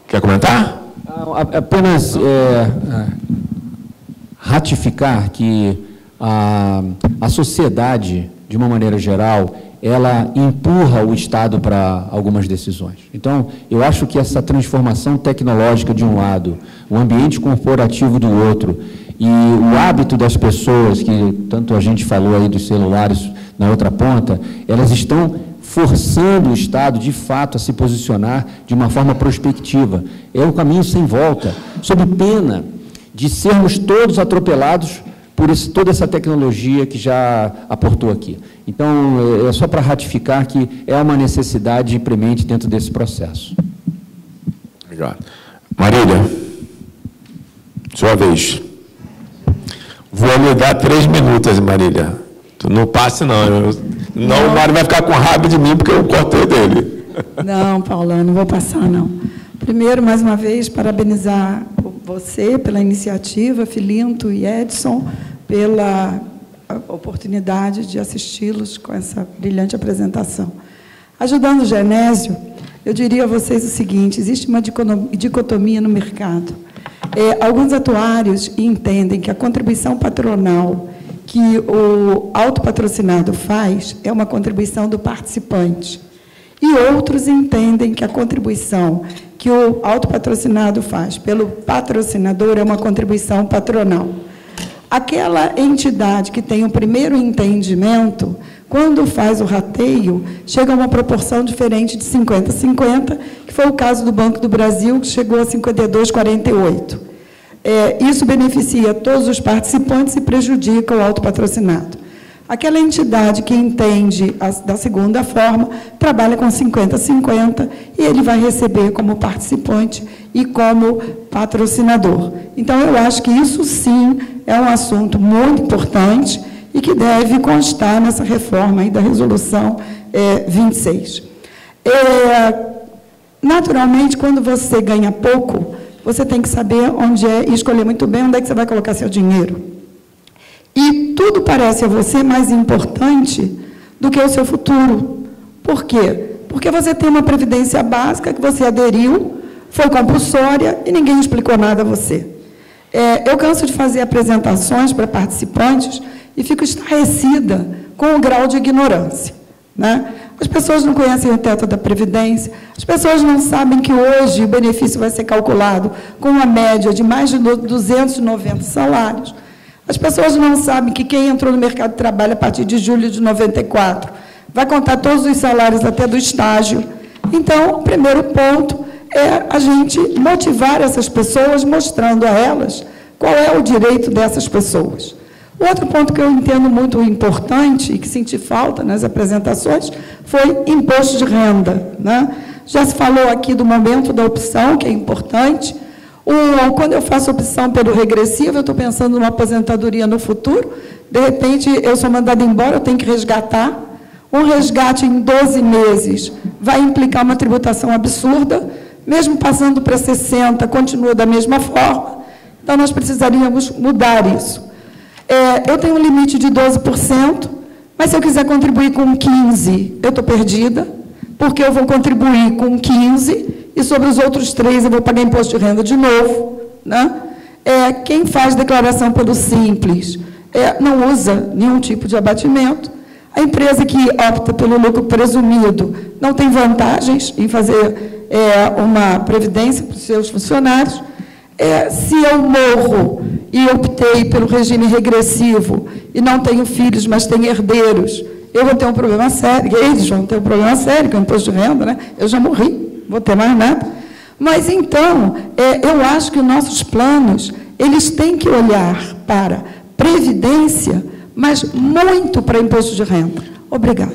Quer comentar? Apenas ratificar que a sociedade, de uma maneira geral, ela empurra o Estado para algumas decisões. Então, eu acho que essa transformação tecnológica de um lado, o ambiente corporativo do outro, e o hábito das pessoas, que tanto a gente falou aí dos celulares na outra ponta, elas estão forçando o Estado, de fato, a se posicionar de uma forma prospectiva. É um caminho sem volta, sob pena de sermos todos atropelados por toda essa tecnologia que já aportou aqui. Então, é só para ratificar que é uma necessidade premente dentro desse processo. Obrigado. Marília, sua vez. Vou lhe dar 3 minutos, Marília. Tu não passe, não. Não, o Mário vai ficar com raiva de mim porque eu cortei dele. Não, Paula, não vou passar, não. Primeiro, mais uma vez, parabenizar você pela iniciativa, Filinto e Edson, pela oportunidade de assisti-los com essa brilhante apresentação. Ajudando o Genésio, eu diria a vocês o seguinte: existe uma dicotomia no mercado. Alguns atuários entendem que a contribuição patronal que o autopatrocinado faz é uma contribuição do participante. E outros entendem que a contribuição que o autopatrocinado faz pelo patrocinador é uma contribuição patronal. Aquela entidade que tem o primeiro entendimento, quando faz o rateio, chega a uma proporção diferente de 50-50, que foi o caso do Banco do Brasil, que chegou a 52-48. Isso beneficia todos os participantes e prejudica o autopatrocinado. Aquela entidade que entende da segunda forma, trabalha com 50-50 e ele vai receber como participante e como patrocinador. Então, eu acho que isso, sim, é um assunto muito importante e que deve constar nessa reforma aí da Resolução 26. Naturalmente, quando você ganha pouco, você tem que saber onde e escolher muito bem onde é que você vai colocar seu dinheiro. E tudo parece a você mais importante do que o seu futuro. Por quê? Porque você tem uma previdência básica que você aderiu, foi compulsória e ninguém explicou nada a você. Eu canso de fazer apresentações para participantes e fico estarrecida com o grau de ignorância, né? As pessoas não conhecem o teto da Previdência, as pessoas não sabem que hoje o benefício vai ser calculado com uma média de mais de 290 salários. As pessoas não sabem que quem entrou no mercado de trabalho a partir de julho de 94 vai contar todos os salários até do estágio. Então, o primeiro ponto é a gente motivar essas pessoas, mostrando a elas qual é o direito dessas pessoas. O outro ponto que eu entendo muito importante e que senti falta nas apresentações foi imposto de renda, né? Já se falou aqui do momento da opção, que é importante. Quando eu faço opção pelo regressivo, eu estou pensando numa aposentadoria no futuro, de repente eu sou mandada embora, eu tenho que resgatar. Um resgate em 12 meses vai implicar uma tributação absurda, mesmo passando para 60, continua da mesma forma. Então, nós precisaríamos mudar isso. Eu tenho um limite de 12%, mas se eu quiser contribuir com 15%, eu estou perdida, porque eu vou contribuir com 15%, e sobre os outros 3% eu vou pagar imposto de renda de novo, né? Quem faz declaração pelo Simples não usa nenhum tipo de abatimento. A empresa que opta pelo lucro presumido não tem vantagens em fazer uma previdência para os seus funcionários. Se eu morro e optei pelo regime regressivo e não tenho filhos, mas tenho herdeiros, eu vou ter um problema sério, eles vão ter um problema sério, que é o imposto de renda, né? Eu já morri, não vou ter mais nada. Mas, então, eu acho que os nossos planos, eles têm que olhar para previdência, mas muito para imposto de renda. Obrigada.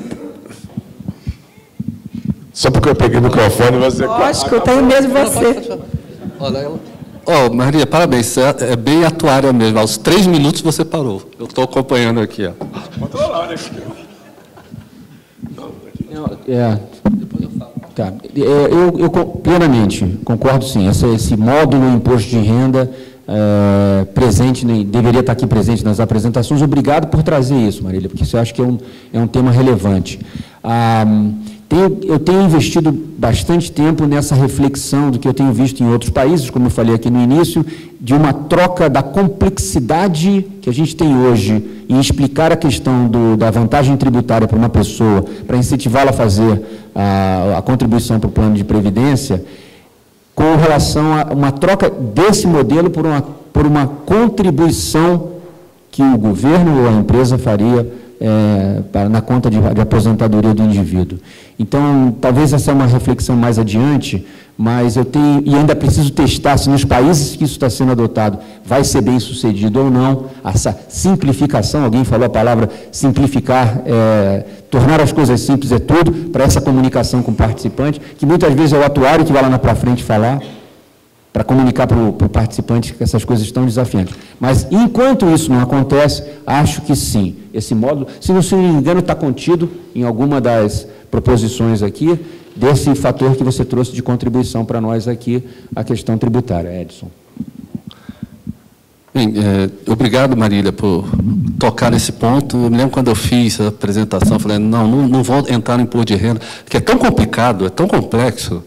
Só porque eu peguei o microfone, você... Lógico, eu tenho medo de você. Olha ela. Maria, parabéns, é bem atuária mesmo. Aos 3 minutos você parou. Eu estou acompanhando aqui. Depois eu falo. Tá. Eu plenamente concordo, sim. Esse módulo imposto de renda presente, deveria estar aqui presente nas apresentações. Obrigado por trazer isso, Marília, porque isso eu acho que é um tema relevante. Eu tenho investido bastante tempo nessa reflexão do que eu tenho visto em outros países, como eu falei aqui no início, de uma troca da complexidade que a gente tem hoje em explicar a questão da vantagem tributária para uma pessoa, para incentivá-la a fazer a contribuição para o plano de previdência, com relação a uma troca desse modelo por uma contribuição que o governo ou a empresa faria na conta de aposentadoria do indivíduo. Então, talvez essa é uma reflexão mais adiante, mas eu tenho, e ainda preciso testar se nos países que isso está sendo adotado vai ser bem sucedido ou não, essa simplificação, alguém falou a palavra simplificar, tornar as coisas simples é tudo, para essa comunicação com o participante, que muitas vezes é o atuário que vai lá para frente falar, para comunicar para o participante que essas coisas estão desafiantes. Mas, enquanto isso não acontece, acho que sim, esse módulo, se não me engano, está contido em alguma das proposições aqui, desse fator que você trouxe de contribuição para nós aqui, a questão tributária. Edson. Bem, obrigado, Marília, por tocar nesse ponto. Eu me lembro quando eu fiz a apresentação, falei, não vou entrar no imposto de renda, que é tão complicado, é tão complexo.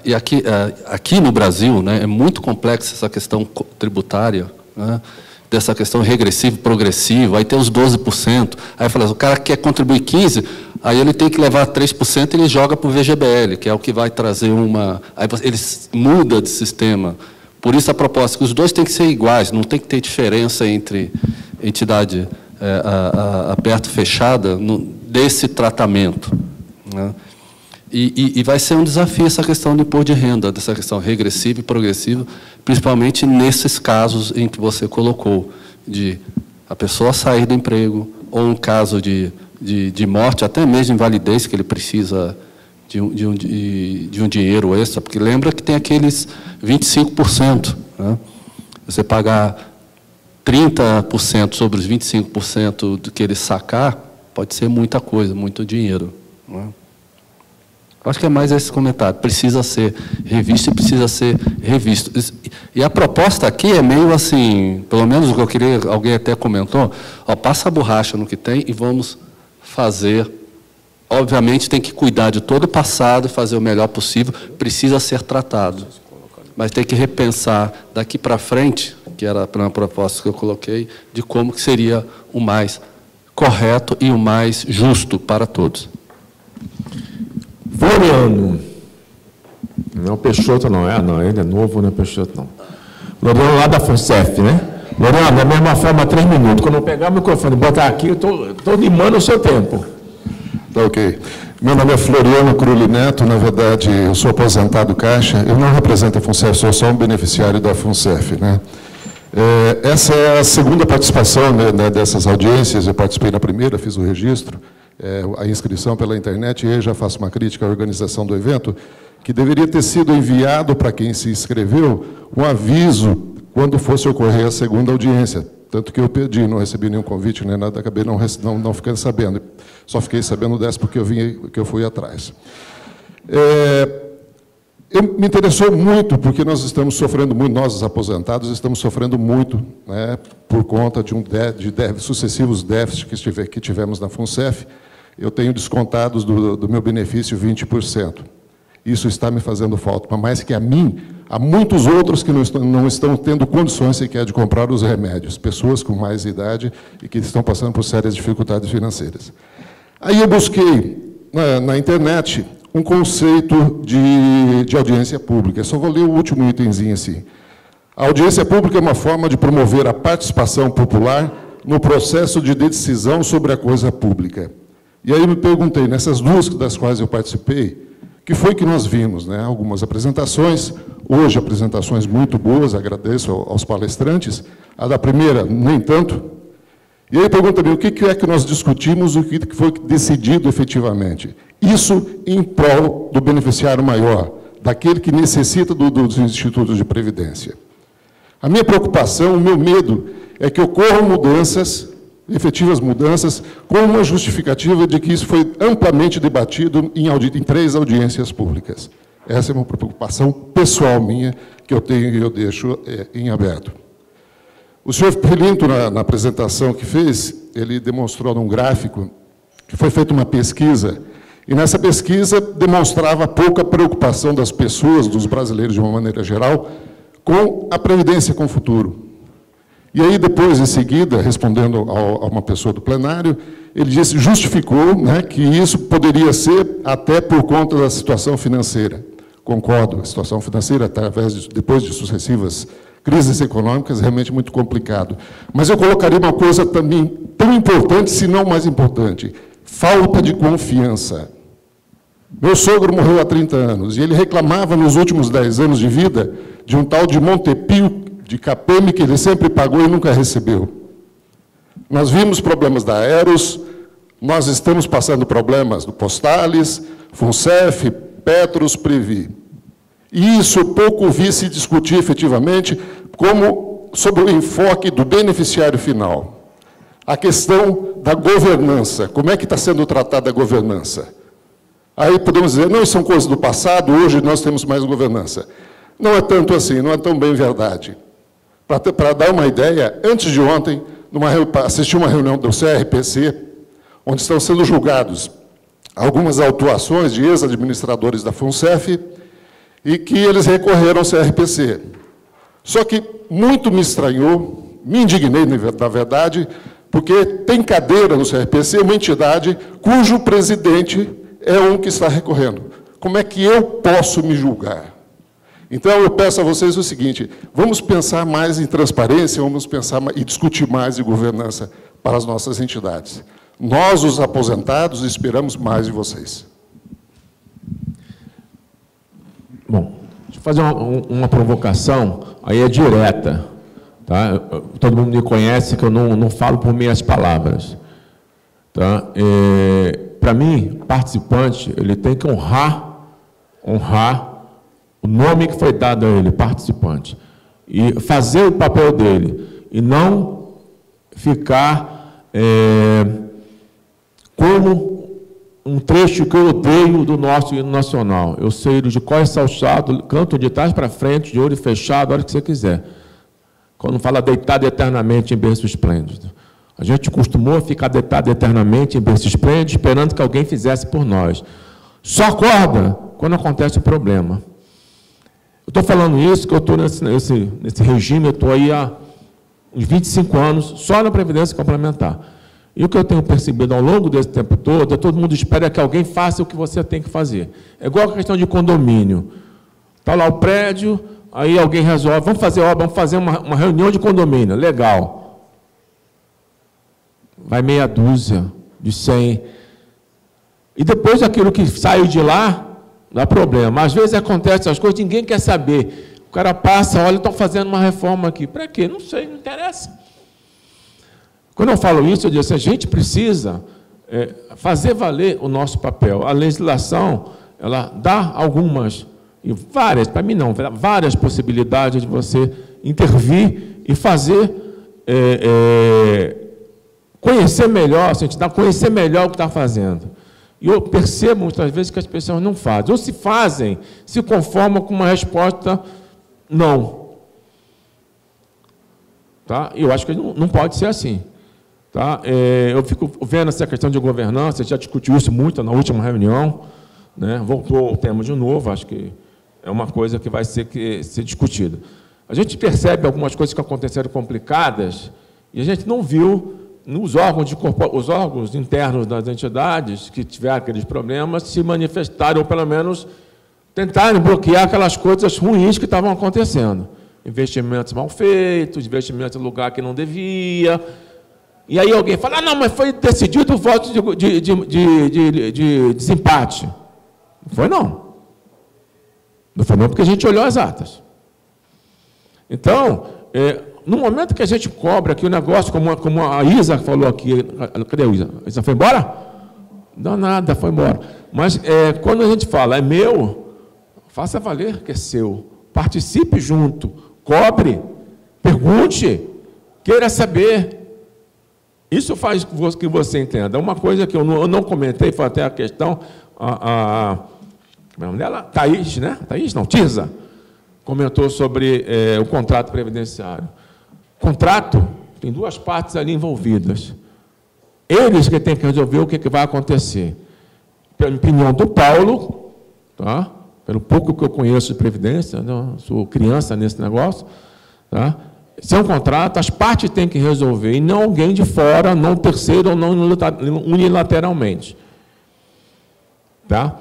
E aqui no Brasil, né, é muito complexa essa questão tributária, né, dessa questão regressiva, progressiva, aí tem os 12%, aí fala, o cara quer contribuir 15%, aí ele tem que levar 3% e ele joga para o VGBL, que é o que vai trazer aí ele muda de sistema. Por isso a proposta, que os dois têm que ser iguais, não tem que ter diferença entre entidade aberta e fechada desse tratamento, né? E vai ser um desafio essa questão do imposto de renda, dessa questão regressiva e progressiva, principalmente nesses casos em que você colocou, de a pessoa sair do emprego, ou um caso de morte, até mesmo invalidez, que ele precisa de um dinheiro extra, porque lembra que tem aqueles 25%. Né? Você pagar 30% sobre os 25% do que ele sacar, pode ser muita coisa, muito dinheiro. Né? Acho que é mais esse comentário. Precisa ser revisto e precisa ser revisto. E a proposta aqui é meio assim, pelo menos o que eu queria, alguém até comentou, passa a borracha no que tem e vamos fazer. Obviamente tem que cuidar de todo o passado e fazer o melhor possível, precisa ser tratado. Mas tem que repensar daqui para frente, que era uma proposta que eu coloquei, de como que seria o mais correto e o mais justo para todos. Floriano. Não é o Peixoto, não. Ele é novo, não é o Peixoto, não. Floriano lá da FUNCEF, né? Floriano, da mesma forma, 3 minutos. Quando eu pegar o microfone e botar aqui, eu estou limando o seu tempo. Tá ok. Meu nome é Floriano Cruli Neto, na verdade, eu sou aposentado Caixa, eu não represento a FUNCEF, sou só um beneficiário da FUNCEF, né? Essa é a segunda participação, né, dessas audiências, eu participei na primeira, fiz o registro, a inscrição pela internet, e aí já faço uma crítica à organização do evento, que deveria ter sido enviado para quem se inscreveu um aviso quando fosse ocorrer a segunda audiência. Tanto que eu pedi, não recebi nenhum convite, nem nada, acabei não ficando sabendo. Só fiquei sabendo dessa porque eu fui atrás. Me interessou muito, porque nós estamos sofrendo muito, nós, os aposentados, estamos sofrendo muito, né, por conta de sucessivos déficits que tivemos na FUNCEF. Eu tenho descontados do meu benefício 20%. Isso está me fazendo falta, mas mais que a mim, há muitos outros que não estão tendo condições sequer de comprar os remédios, pessoas com mais idade e que estão passando por sérias dificuldades financeiras. Aí eu busquei na internet um conceito de audiência pública. Eu só vou ler o último itemzinho assim. A audiência pública é uma forma de promover a participação popular no processo de decisão sobre a coisa pública. E aí eu me perguntei, nessas duas das quais eu participei, que foi que nós vimos, né? Algumas apresentações, hoje apresentações muito boas, agradeço aos palestrantes, a da primeira, nem tanto. E aí pergunta também, o que é que nós discutimos, o que foi decidido efetivamente? Isso em prol do beneficiário maior, daquele que necessita dos institutos de previdência. A minha preocupação, o meu medo, é que ocorram mudanças, efetivas mudanças, com uma justificativa de que isso foi amplamente debatido em 3 audiências públicas. Essa é uma preocupação pessoal minha, que eu tenho e eu deixo em aberto. O senhor Pelinto, na apresentação que fez, ele demonstrou num gráfico que foi feita uma pesquisa E nessa pesquisa demonstrava pouca preocupação das pessoas, dos brasileiros de uma maneira geral, com a previdência, com o futuro. E aí, depois, em seguida, respondendo a uma pessoa do plenário, ele disse, justificou, né, que isso poderia ser até por conta da situação financeira. Concordo, a situação financeira, depois de sucessivas crises econômicas, é realmente muito complicado. Mas eu colocaria uma coisa também tão importante, se não mais importante, falta de confiança. Meu sogro morreu há 30 anos, e ele reclamava nos últimos 10 anos de vida de um tal de Montepio, de Capeme, que ele sempre pagou e nunca recebeu. Nós vimos problemas da Aeros, nós estamos passando problemas do Postales, Funcef, Petros, Previ. E isso eu pouco vi se discutir efetivamente como sobre o enfoque do beneficiário final. A questão da governança, como é que está sendo tratada a governança? Aí podemos dizer, não, isso são coisas do passado, hoje nós temos mais governança. Não é tanto assim, não é tão bem verdade. Para dar uma ideia, antes de ontem, assisti uma reunião do CRPC, onde estão sendo julgados algumas autuações de ex-administradores da Funcef, e que eles recorreram ao CRPC. Só que muito me estranhou, me indignei, na verdade, porque tem cadeira no CRPC uma entidade cujo presidente é um que está recorrendo. Como é que eu posso me julgar? Então, eu peço a vocês o seguinte, vamos pensar mais em transparência, vamos pensar e discutir mais de governança para as nossas entidades. Nós, os aposentados, esperamos mais de vocês. Bom, deixa eu fazer uma provocação, aí é direta. Tá? Todo mundo me conhece que eu não falo por meias palavras. Tá? Para mim, participante, ele tem que honrar o nome que foi dado a ele, participante, e fazer o papel dele, e não ficar como um trecho que eu odeio do nosso hino nacional. Eu sei de cor e salchado, canto de trás para frente, de olho fechado, a hora que você quiser. Quando fala deitado eternamente em berço esplêndido. A gente costumou ficar deitado eternamente em berço esplêndido, esperando que alguém fizesse por nós. Só acorda quando acontece o problema. Eu estou falando isso, que eu estou nesse regime, eu estou aí há uns 25 anos, só na Previdência Complementar. E o que eu tenho percebido ao longo desse tempo todo, todo mundo espera que alguém faça o que você tem que fazer. É igual a questão de condomínio. Está lá o prédio, aí alguém resolve, vamos fazer obra, vamos fazer uma reunião de condomínio, legal. Vai meia dúzia de 100. E depois aquilo que sai de lá, dá problema. Às vezes acontecem as coisas, ninguém quer saber. O cara passa, olha, estão fazendo uma reforma aqui. Para quê? Não sei, não interessa. Quando eu falo isso, eu digo assim, a gente precisa fazer valer o nosso papel. A legislação, ela dá algumas, e várias, para mim não, várias possibilidades de você intervir e fazer, conhecer melhor, conhecer melhor o que está fazendo. E eu percebo muitas vezes que as pessoas não fazem. Ou se fazem, se conformam com uma resposta não. Tá? Eu acho que não pode ser assim. Tá? Eu fico vendo essa questão de governança, a gente já discutiu isso muito na última reunião, né? Voltou o tema de novo, acho que é uma coisa que vai ser discutida. A gente percebe algumas coisas que aconteceram complicadas e a gente não viu os órgãos internos das entidades que tiveram aqueles problemas se manifestarem, ou pelo menos tentarem bloquear aquelas coisas ruins que estavam acontecendo. Investimentos mal feitos, investimentos em lugar que não devia. E aí alguém fala, não, mas foi decidido o voto de desempate. Não foi, não. Não foi, não, porque a gente olhou as atas. Então, no momento que a gente cobra aqui o negócio, como a Isa falou aqui, cadê a Isa? A Isa foi embora? Não, nada, foi embora. Mas quando a gente fala, é meu, faça valer que é seu. Participe junto, cobre, pergunte, queira saber. Isso faz que você entenda. Uma coisa que eu não comentei, foi até a questão, como é o nome dela? Thaís, né? Thaís, não, Tisa, comentou sobre o contrato previdenciário. Contrato tem duas partes ali envolvidas. Eles que têm que resolver o que vai acontecer. opinião do Paulo, tá? Pelo pouco que eu conheço de Previdência, não, sou criança nesse negócio, tá? Se é um contrato, as partes têm que resolver, e não alguém de fora, não terceiro ou não unilateralmente. Tá?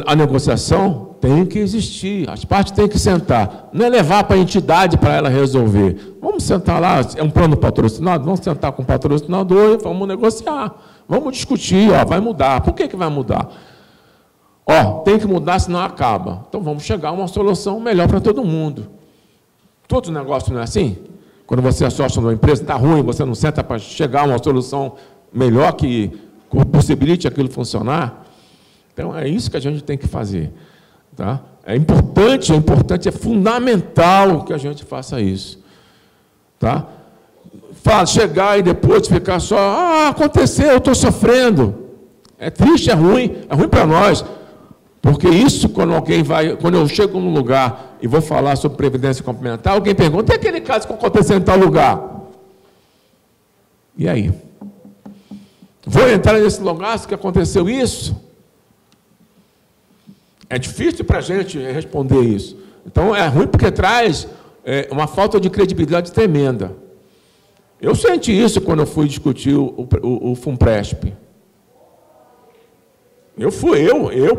A negociação tem que existir, as partes têm que sentar. Não é levar para a entidade para ela resolver. Vamos sentar lá, é um plano patrocinado, vamos sentar com o patrocinador e vamos negociar. Vamos discutir, ó, vai mudar. Por que vai mudar? Ó, tem que mudar, senão acaba. Então vamos chegar a uma solução melhor para todo mundo. Todo negócio não é assim? Quando você é sócio de uma empresa, está ruim, você não senta para chegar a uma solução melhor que possibilite aquilo funcionar. Então, é isso que a gente tem que fazer. Tá? É importante, é fundamental que a gente faça isso. Tá? Chegar e depois ficar só, aconteceu, eu estou sofrendo. É triste, é ruim para nós. Porque isso, quando eu chego num lugar e vou falar sobre previdência complementar, alguém pergunta, e aquele caso que aconteceu em tal lugar? E aí? Vou entrar nesse lugar que aconteceu isso? É difícil para a gente responder isso. Então, é ruim porque traz uma falta de credibilidade tremenda. Eu senti isso quando eu fui discutir o FUNPRESP.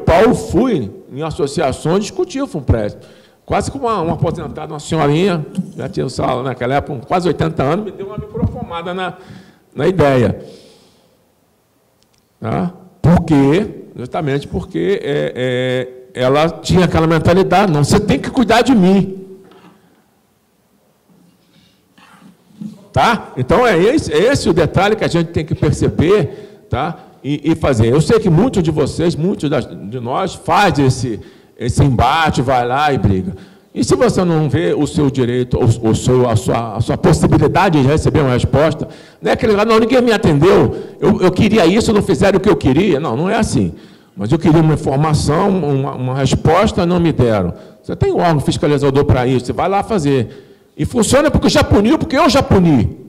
Paulo, fui em associações discutir o FUNPRESP. Quase como uma aposentada, uma senhorinha, já tinha sala naquela época, com quase 80 anos, me deu uma microfomada na ideia. Tá? Por quê? Justamente porque ela tinha aquela mentalidade, não, você tem que cuidar de mim. Tá? Então, é esse o detalhe que a gente tem que perceber, tá? E fazer. Eu sei que muitos de vocês, muitos de nós, faz esse embate, vai lá e briga. E se você não vê o seu direito, a sua possibilidade de receber uma resposta, não é aquele não, ninguém me atendeu, eu queria isso, não fizeram o que eu queria. Não é assim. Mas eu queria uma informação, uma resposta, não me deram. Você tem um órgão fiscalizador para isso, você vai lá fazer. E funciona porque já puniu, porque eu já puni.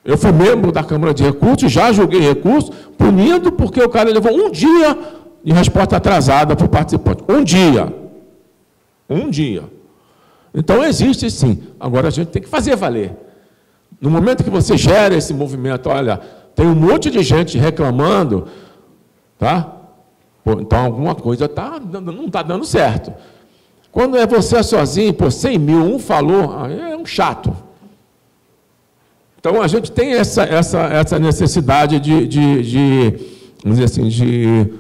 Eu fui membro da Câmara de Recursos, já julguei recurso, punindo porque o cara levou um dia de resposta atrasada para o participante. Um dia. Então, existe sim. Agora, a gente tem que fazer valer. No momento que você gera esse movimento, olha, tem um monte de gente reclamando, tá? Então, alguma coisa não está dando certo. Quando é você sozinho, 100 mil, um falou, é um chato. Então, a gente tem essa necessidade vamos dizer assim, de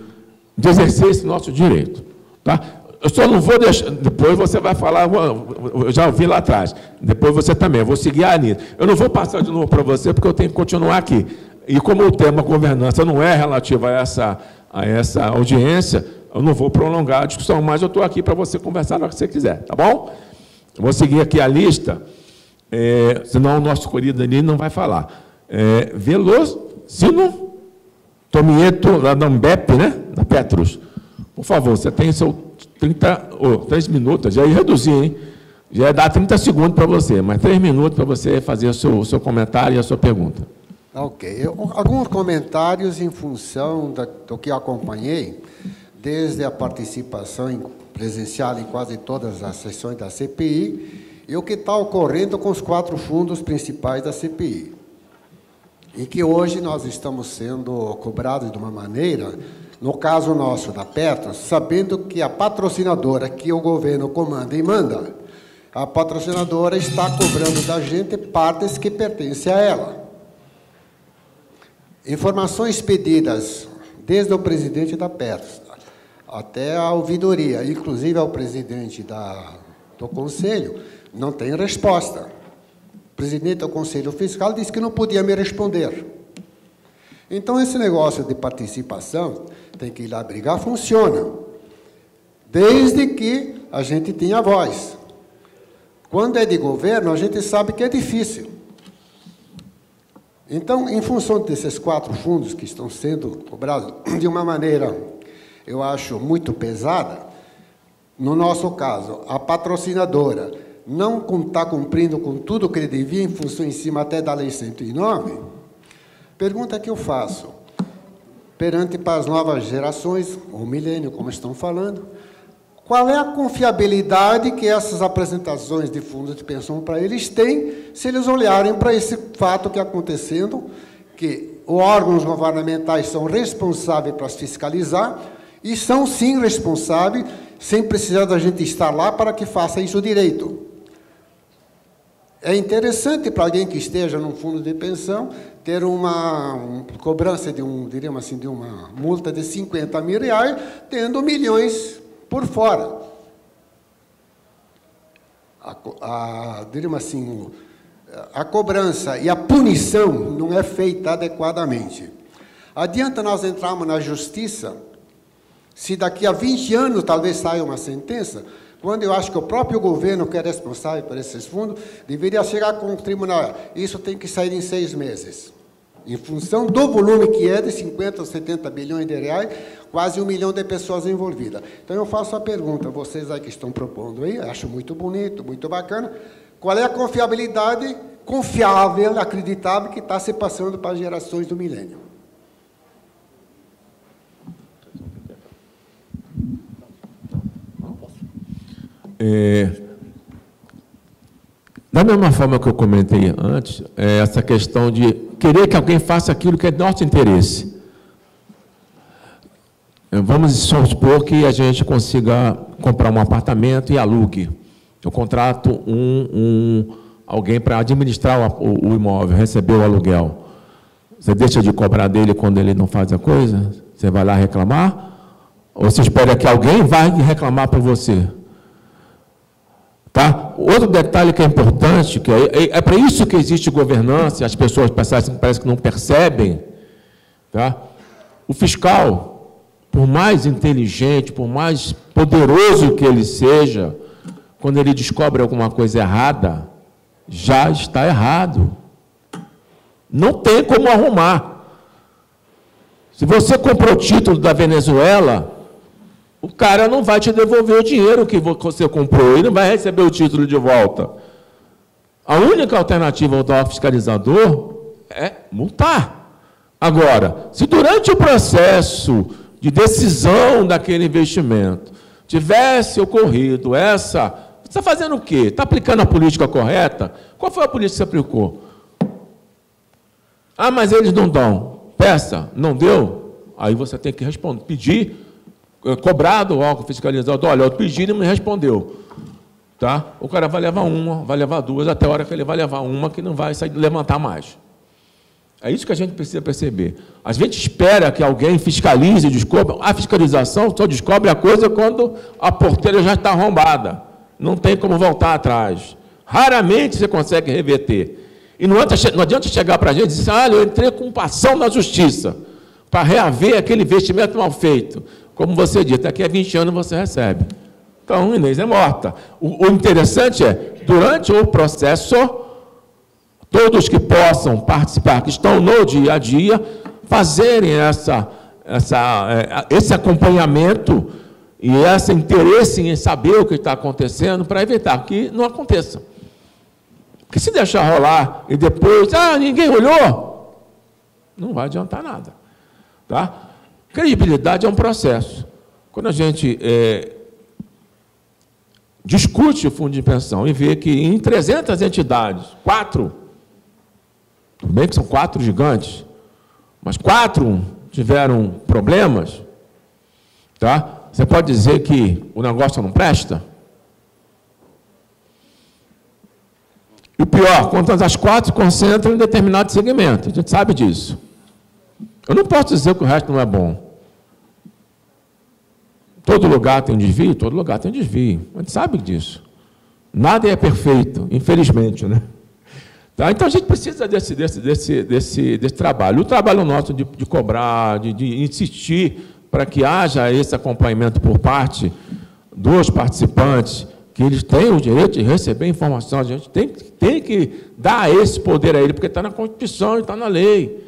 exercer esse nosso direito. Tá? Eu só não vou deixar... Depois você vai falar... Eu já ouvi lá atrás. Depois você também. Eu vou seguir a Anitta. Eu não vou passar de novo para você, porque eu tenho que continuar aqui. E como o tema governança não é relativo a essa audiência, eu não vou prolongar a discussão, mas eu estou aqui para você conversar na hora que você quiser. Tá bom? Eu vou seguir aqui a lista... senão o nosso querido ali não vai falar. Velocino Tomieto, da Ambep, né? Da Petrus. Por favor, você tem seu 3 minutos, já ia reduzir, hein? Já ia dar 30 segundos para você, mas 3 minutos para você fazer o seu comentário e a sua pergunta. Ok. Alguns comentários em função do que eu acompanhei, desde a participação presencial em quase todas as sessões da CPI, e o que está ocorrendo com os 4 fundos principais da CPI. E que hoje nós estamos sendo cobrados de uma maneira, no caso nosso da Petros, sabendo que a patrocinadora que o governo comanda e manda, a patrocinadora está cobrando da gente partes que pertencem a ela. Informações pedidas desde o presidente da Petros até a ouvidoria, inclusive ao presidente do Conselho, não tem resposta. O presidente do Conselho Fiscal disse que não podia me responder. Então, esse negócio de participação, tem que ir lá brigar, funciona. Desde que a gente tenha voz. Quando é de governo, a gente sabe que é difícil. Então, em função desses 4 fundos que estão sendo cobrados de uma maneira, eu acho, muito pesada, no nosso caso, a patrocinadora não está cumprindo com tudo o que ele devia, em cima até da Lei 109, pergunta que eu faço. perante para as novas gerações, ou milênio, como estão falando, qual é a confiabilidade que essas apresentações de fundos de pensão para eles têm, se eles olharem para esse fato que está acontecendo, que os órgãos governamentais são responsáveis para fiscalizar, e são, sim, responsáveis, sem precisar da gente estar lá para que faça isso direito. É interessante para alguém que esteja num fundo de pensão ter uma cobrança de diríamos assim, de uma multa de 50 mil reais, tendo milhões por fora. Diríamos assim, a cobrança e a punição não é feita adequadamente. Adianta nós entrarmos na justiça, se daqui a 20 anos talvez saia uma sentença, quando eu acho que o próprio governo, que é responsável por esses fundos, deveria chegar com o tribunal. Isso tem que sair em 6 meses. Em função do volume que é de 50 ou 70 bilhões de reais, quase 1 milhão de pessoas envolvidas. Então, eu faço a pergunta, vocês aí que estão propondo aí, acho muito bonito, muito bacana, qual é a confiabilidade confiável, acreditável, que está se passando para as gerações do milênio? Da mesma forma que eu comentei antes, essa questão de querer que alguém faça aquilo que é do nosso interesse. Vamos supor que a gente consiga comprar um apartamento e alugue. Eu contrato alguém para administrar o imóvel, receber o aluguel. Você deixa de cobrar dele quando ele não faz a coisa? Você vai lá reclamar? Ou você espera que alguém vai reclamar por você? Tá? Outro detalhe que é importante, que é para isso que existe governança, as pessoas parece que não percebem, tá? O fiscal, por mais inteligente, por mais poderoso que ele seja, quando ele descobre alguma coisa errada, já está errado. Não tem como arrumar. Se você comprou o título da Venezuela, o cara não vai te devolver o dinheiro que você comprou, ele não vai receber o título de volta. A única alternativa ao fiscalizador é multar. Agora, se durante o processo de decisão daquele investimento tivesse ocorrido essa... Você está fazendo o quê? Está aplicando a política correta? Qual foi a política que você aplicou? Ah, mas eles não dão. Peça, não deu? Aí você tem que responder, pedir... cobrar do órgão fiscalizador, olha, eu pedi e não me respondeu. Tá? O cara vai levar uma, vai levar duas, até a hora que ele vai levar uma que não vai sair de levantar mais. É isso que a gente precisa perceber. A gente espera que alguém fiscalize e descubra. A fiscalização só descobre a coisa quando a porteira já está arrombada. Não tem como voltar atrás. Raramente você consegue reverter. E não adianta chegar para a gente e dizer, olha, eu entrei com uma ação na justiça para reaver aquele investimento mal feito. Como você disse, daqui a 20 anos você recebe. Então, Inês é morta. O interessante é, durante o processo, todos que possam participar, que estão no dia a dia, fazerem esse acompanhamento e esse interesse em saber o que está acontecendo para evitar que não aconteça. Porque se deixar rolar e depois, ninguém olhou, não vai adiantar nada. Tá? Credibilidade é um processo. Quando a gente discute o fundo de pensão e vê que em 300 entidades, 4, tudo bem que são 4 gigantes, mas 4 tiveram problemas, tá? Você pode dizer que o negócio não presta? E o pior, quando as 4 se concentram em determinado segmento, a gente sabe disso. Eu não posso dizer que o resto não é bom. Todo lugar tem um desvio? Todo lugar tem um desvio. A gente sabe disso. Nada é perfeito, infelizmente, né? Tá? Então, a gente precisa desse trabalho. O trabalho nosso de cobrar, de insistir para que haja esse acompanhamento por parte dos participantes, que eles têm o direito de receber informação. A gente tem que dar esse poder a ele, porque está na Constituição e está na lei.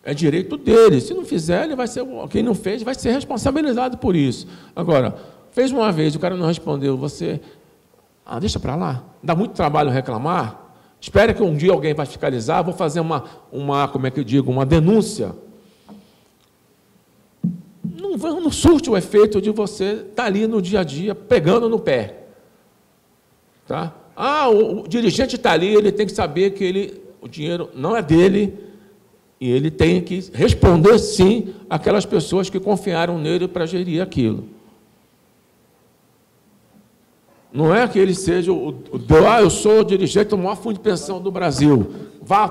É direito dele. Se não fizer, ele vai ser, quem não fez vai ser responsabilizado por isso. Agora, fez uma vez, o cara não respondeu, você... deixa para lá. Dá muito trabalho reclamar. Espera que um dia alguém vai fiscalizar, vou fazer uma denúncia. não surte o efeito de você estar ali no dia a dia, pegando no pé. Tá? O dirigente está ali, ele tem que saber que o dinheiro não é dele, e ele tem que responder, sim, àquelas pessoas que confiaram nele para gerir aquilo. Não é que ele seja eu sou o dirigente do maior fundo de pensão do Brasil.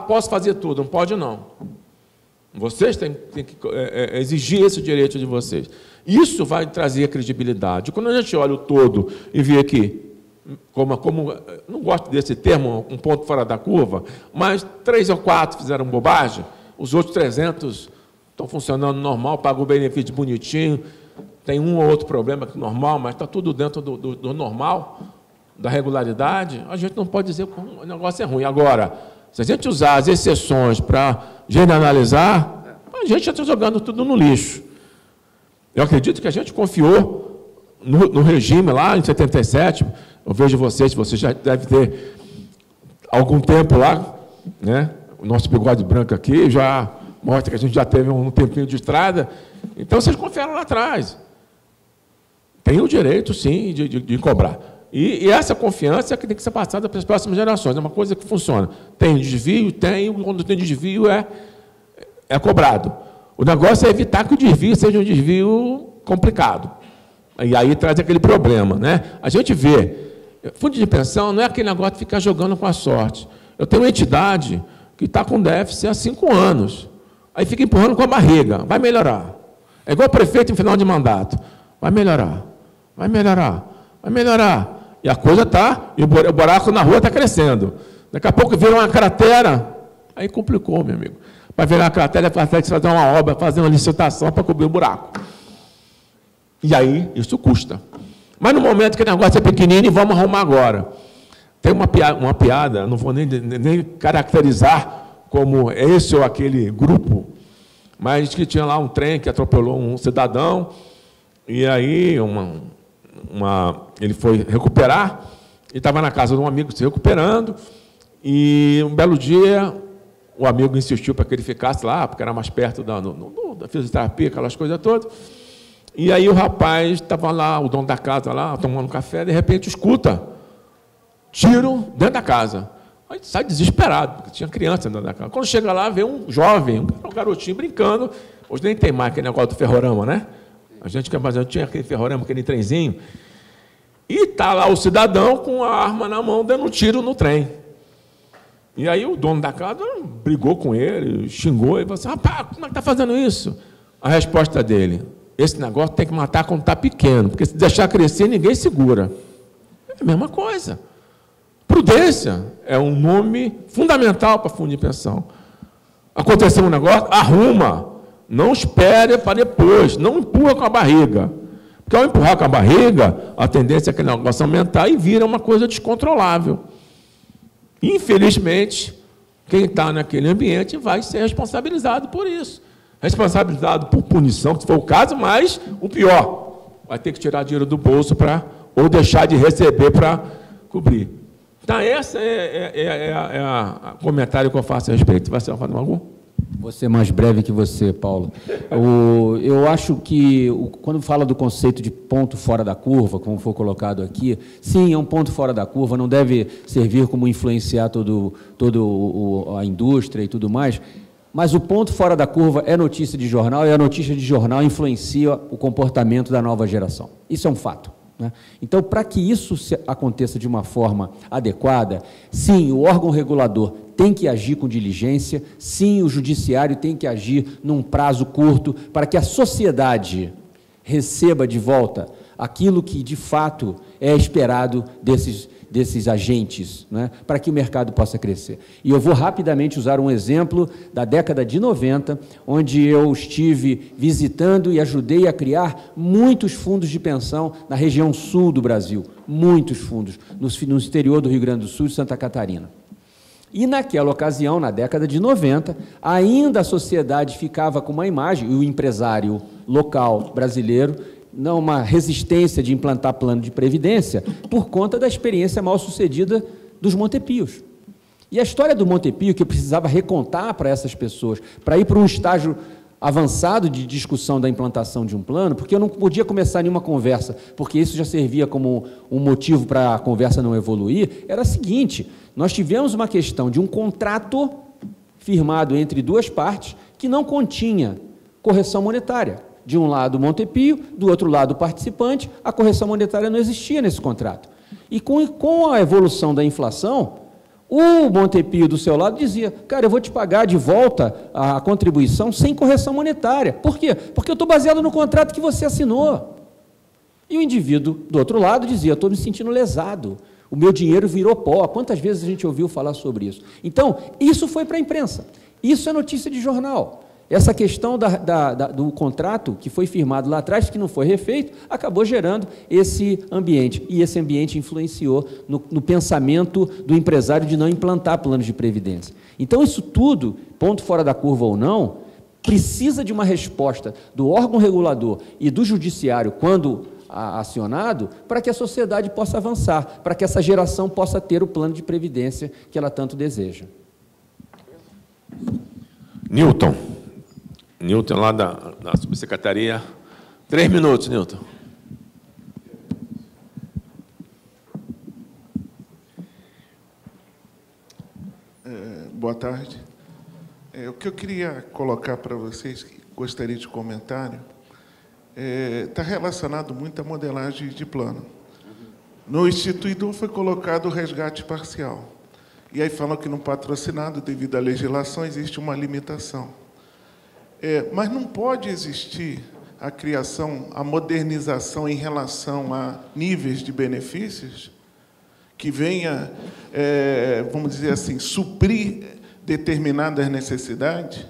Posso fazer tudo. Não pode, não. Vocês têm que exigir esse direito de vocês. Isso vai trazer credibilidade. Quando a gente olha o todo e vê que, não gosto desse termo, um ponto fora da curva, mas 3 ou 4 fizeram bobagem, os outros 300 estão funcionando normal, pagam o benefício bonitinho, tem um ou outro problema normal, mas está tudo dentro do normal, da regularidade, a gente não pode dizer que o negócio é ruim. Agora, se a gente usar as exceções para generalizar, a gente já está jogando tudo no lixo. Eu acredito que a gente confiou no regime lá em 77, eu vejo vocês já devem ter algum tempo lá, né? O nosso bigode branco aqui já mostra que a gente já teve um tempinho de estrada, então vocês confiaram lá atrás. Tem o direito, sim, de cobrar. E essa confiança é que tem que ser passada para as próximas gerações. É uma coisa que funciona. Tem desvio? Tem. Quando tem desvio, é cobrado. O negócio é evitar que o desvio seja um desvio complicado. E aí traz aquele problema, né? A gente vê, fundo de pensão não é aquele negócio de ficar jogando com a sorte. Eu tenho uma entidade que está com déficit há 5 anos. Aí fica empurrando com a barriga. Vai melhorar. É igual o prefeito em final de mandato. Vai melhorar. Vai melhorar. Vai melhorar. E a coisa está, e o buraco na rua está crescendo. Daqui a pouco vira uma cratera, aí complicou, meu amigo. Para virar uma cratera, vai ter que fazer uma obra, fazer uma licitação para cobrir o buraco. E aí, isso custa. Mas no momento que o negócio é pequenino, vamos arrumar agora. Tem uma piada, não vou nem caracterizar como esse ou aquele grupo, mas que tinha lá um trem que atropelou um cidadão, e aí ele foi recuperar, e estava na casa de um amigo se recuperando, e um belo dia o amigo insistiu para que ele ficasse lá, porque era mais perto da fisioterapia, aquelas coisas todas, e aí o rapaz estava lá, o dono da casa lá, tomando café, de repente escuta tiro dentro da casa. Aí sai desesperado, porque tinha criança dentro da casa. Quando chega lá, vê um jovem, um garotinho brincando, hoje nem tem mais aquele negócio do ferrorama, né? A gente tinha aquele ferrorama, aquele trenzinho, e está lá o cidadão com a arma na mão, dando um tiro no trem. E aí o dono da casa brigou com ele, xingou, e falou assim, rapaz, como é que está fazendo isso? A resposta dele, esse negócio tem que matar quando está pequeno, porque se deixar crescer, ninguém segura. É a mesma coisa. Prudência é um nome fundamental para fundo de pensão. Aconteceu um negócio, arruma. Não espere para depois, não empurra com a barriga. Porque ao empurrar com a barriga, a tendência é que o negócio aumentar e vira uma coisa descontrolável. Infelizmente, quem está naquele ambiente vai ser responsabilizado por isso. Responsabilizado por punição, se for o caso, mas o pior, vai ter que tirar dinheiro do bolso ou deixar de receber para cobrir. Então, esse é o comentário que eu faço a respeito. Vai ser falando algum? Vou ser mais breve que você, Paulo. Eu acho que, quando fala do conceito de ponto fora da curva, como foi colocado aqui, sim, é um ponto fora da curva, não deve servir como influenciar toda a indústria e tudo mais, mas o ponto fora da curva é notícia de jornal, e a notícia de jornal influencia o comportamento da nova geração. Isso é um fato. Então, para que isso aconteça de uma forma adequada, sim, o órgão regulador tem que agir com diligência, sim, o judiciário tem que agir num prazo curto, para que a sociedade receba de volta aquilo que, de fato, é esperado desses agentes, né, para que o mercado possa crescer. E eu vou rapidamente usar um exemplo da década de 90, onde eu estive visitando e ajudei a criar muitos fundos de pensão na região sul do Brasil, muitos fundos, no exterior do Rio Grande do Sul e Santa Catarina. E naquela ocasião, na década de 90, ainda a sociedade ficava com uma imagem, e o empresário local brasileiro, uma resistência de implantar plano de previdência por conta da experiência mal sucedida dos Montepios. E a história do Montepio, que eu precisava recontar para essas pessoas, para ir para um estágio avançado de discussão da implantação de um plano, porque eu não podia começar nenhuma conversa, porque isso já servia como um motivo para a conversa não evoluir, era o seguinte: nós tivemos uma questão de um contrato firmado entre duas partes que não continha correção monetária. De um lado o Montepio, do outro lado o participante, a correção monetária não existia nesse contrato. E com a evolução da inflação, o Montepio, do seu lado, dizia: cara, eu vou te pagar de volta a contribuição sem correção monetária. Por quê? Porque eu estou baseado no contrato que você assinou. E o indivíduo, do outro lado, dizia: eu estou me sentindo lesado, o meu dinheiro virou pó. Quantas vezes a gente ouviu falar sobre isso? Então, isso foi para a imprensa. Isso é notícia de jornal. Essa questão do contrato que foi firmado lá atrás, que não foi refeito, acabou gerando esse ambiente. E esse ambiente influenciou no pensamento do empresário de não implantar planos de previdência. Então, isso tudo, ponto fora da curva ou não, precisa de uma resposta do órgão regulador e do judiciário, quando acionado, para que a sociedade possa avançar, para que essa geração possa ter o plano de previdência que ela tanto deseja. Newton, lá da subsecretaria. 3 minutos, Newton. Boa tarde. O que eu queria colocar para vocês, que gostaria de comentário, está relacionado muito à modelagem de plano. No instituidor foi colocado o resgate parcial. E aí falam que no patrocinado, devido à legislação, existe uma limitação. Mas não pode existir a criação, a modernização em relação a níveis de benefícios que venha, vamos dizer assim, suprir determinadas necessidades.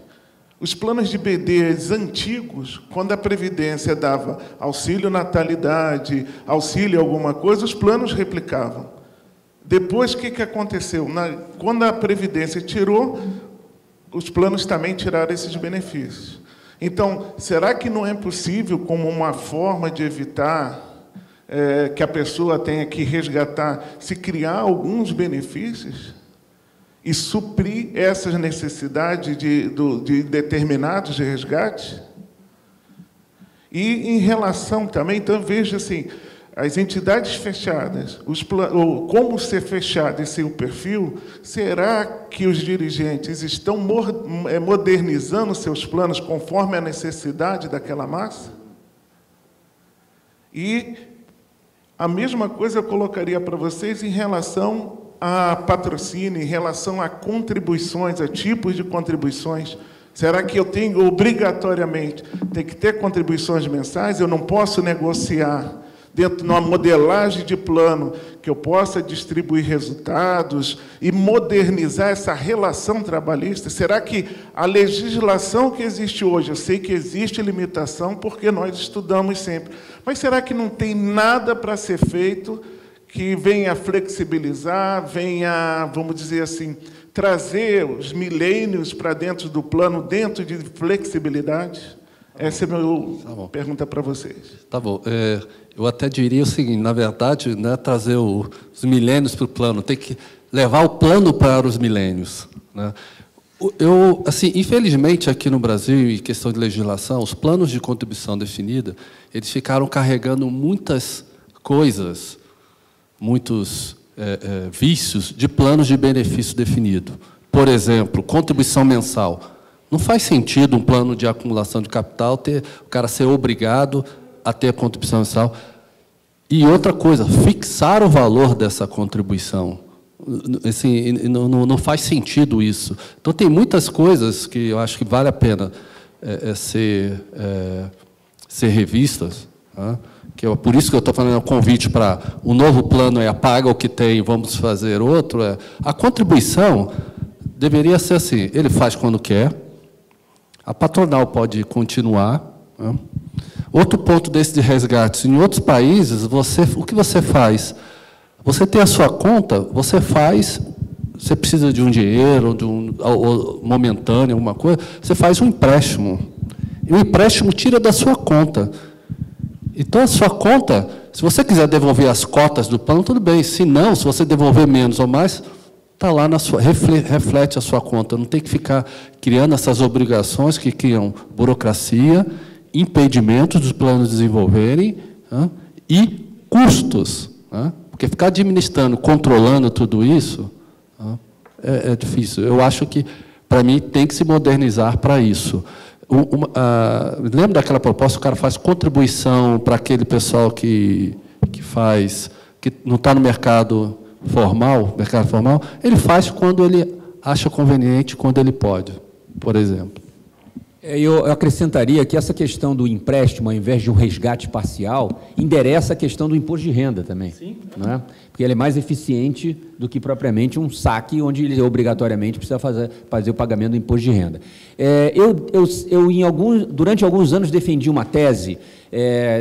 Os planos de BDs antigos, quando a Previdência dava auxílio natalidade, auxílio alguma coisa, os planos replicavam. Depois, o que aconteceu? Quando a Previdência tirou, os planos também tiraram esses benefícios. Então, será que não é possível, como uma forma de evitar que a pessoa tenha que resgatar, se criar alguns benefícios e suprir essas necessidades de determinados resgates? E, em relação também, então, veja assim, as entidades fechadas, como ser fechado esse o perfil, será que os dirigentes estão modernizando seus planos conforme a necessidade daquela massa? E a mesma coisa eu colocaria para vocês em relação a patrocínio, em relação a contribuições, a tipos de contribuições. Será que eu tenho, obrigatoriamente, tem que ter contribuições mensais? Eu não posso negociar dentro de uma modelagem de plano que eu possa distribuir resultados e modernizar essa relação trabalhista? Será que a legislação que existe hoje, eu sei que existe limitação porque nós estudamos sempre, mas será que não tem nada para ser feito que venha flexibilizar, venha, vamos dizer assim, trazer os milênios para dentro do plano, dentro de flexibilidade? Essa é a minha pergunta para vocês. Tá bom. Eu até diria o seguinte, na verdade, não é trazer os milênios para o plano, tem que levar o plano para os milênios, né? Assim, infelizmente, aqui no Brasil, em questão de legislação, os planos de contribuição definida, eles ficaram carregando muitas coisas, muitos vícios de planos de benefício definido. Por exemplo, contribuição mensal. Não faz sentido um plano de acumulação de capital o cara ser obrigado a ter a contribuição mensal. E outra coisa, fixar o valor dessa contribuição. Assim, não faz sentido isso. Então, tem muitas coisas que eu acho que vale a pena ser revistas. Tá? Por isso que eu estou falando o convite para o novo plano apaga o que tem, vamos fazer outro. A contribuição deveria ser assim, ele faz quando quer, a patronal pode continuar. Né? Outro ponto desse de resgate, em outros países, o que você faz? Você tem a sua conta, você precisa de um dinheiro, ou momentâneo, alguma coisa, você faz um empréstimo. E o empréstimo tira da sua conta. Então, a sua conta, se você quiser devolver as cotas do plano, tudo bem. Se não, se você devolver menos ou mais, está lá, reflete a sua conta. Não tem que ficar criando essas obrigações que criam burocracia, impedimentos dos planos desenvolverem, e custos. Porque ficar administrando, controlando tudo isso, é difícil. Eu acho que, para mim, tem que se modernizar para isso. Lembra daquela proposta, o cara faz contribuição para aquele pessoal que não está no mercado formal, ele faz quando ele acha conveniente, quando ele pode, por exemplo. Eu acrescentaria que essa questão do empréstimo, ao invés de um resgate parcial, endereça a questão do imposto de renda também. Sim. Não é? Porque ele é mais eficiente do que propriamente um saque, onde ele obrigatoriamente precisa fazer o pagamento do imposto de renda. Durante alguns anos, defendi uma tese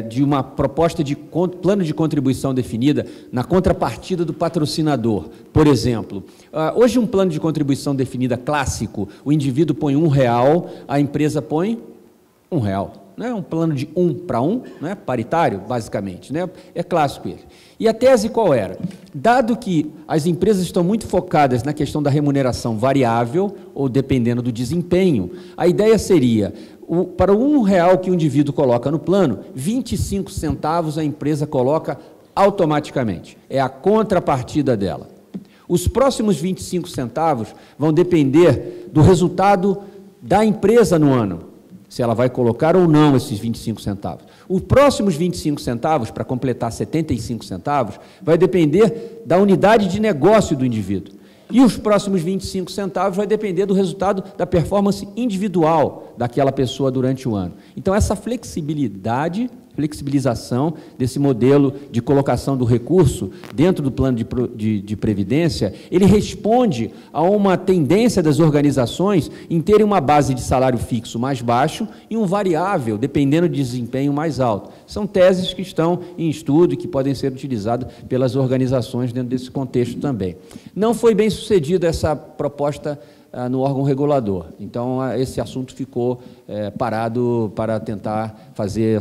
de uma proposta de plano de contribuição definida na contrapartida do patrocinador. Por exemplo, hoje um plano de contribuição definida clássico, o indivíduo põe R$1, a empresa põe R$1. Não é um plano de 1 para 1, não é? Paritário, basicamente. Né? É clássico ele. E a tese qual era? Dado que as empresas estão muito focadas na questão da remuneração variável, ou dependendo do desempenho, a ideia seria, para o R$1 que o indivíduo coloca no plano, 25 centavos a empresa coloca automaticamente. É a contrapartida dela. Os próximos 25 centavos vão depender do resultado da empresa no ano, se ela vai colocar ou não esses 25 centavos. Os próximos 25 centavos, para completar 75 centavos, vai depender da unidade de negócio do indivíduo. E os próximos 25 centavos vai depender do resultado da performance individual daquela pessoa durante o ano. Então, essa flexibilização desse modelo de colocação do recurso dentro do plano de previdência, ele responde a uma tendência das organizações em terem uma base de salário fixo mais baixo e um variável, dependendo do desempenho, mais alto. São teses que estão em estudo e que podem ser utilizadas pelas organizações dentro desse contexto também. Não foi bem sucedida essa proposta no órgão regulador. Então, esse assunto ficou parado para tentar fazer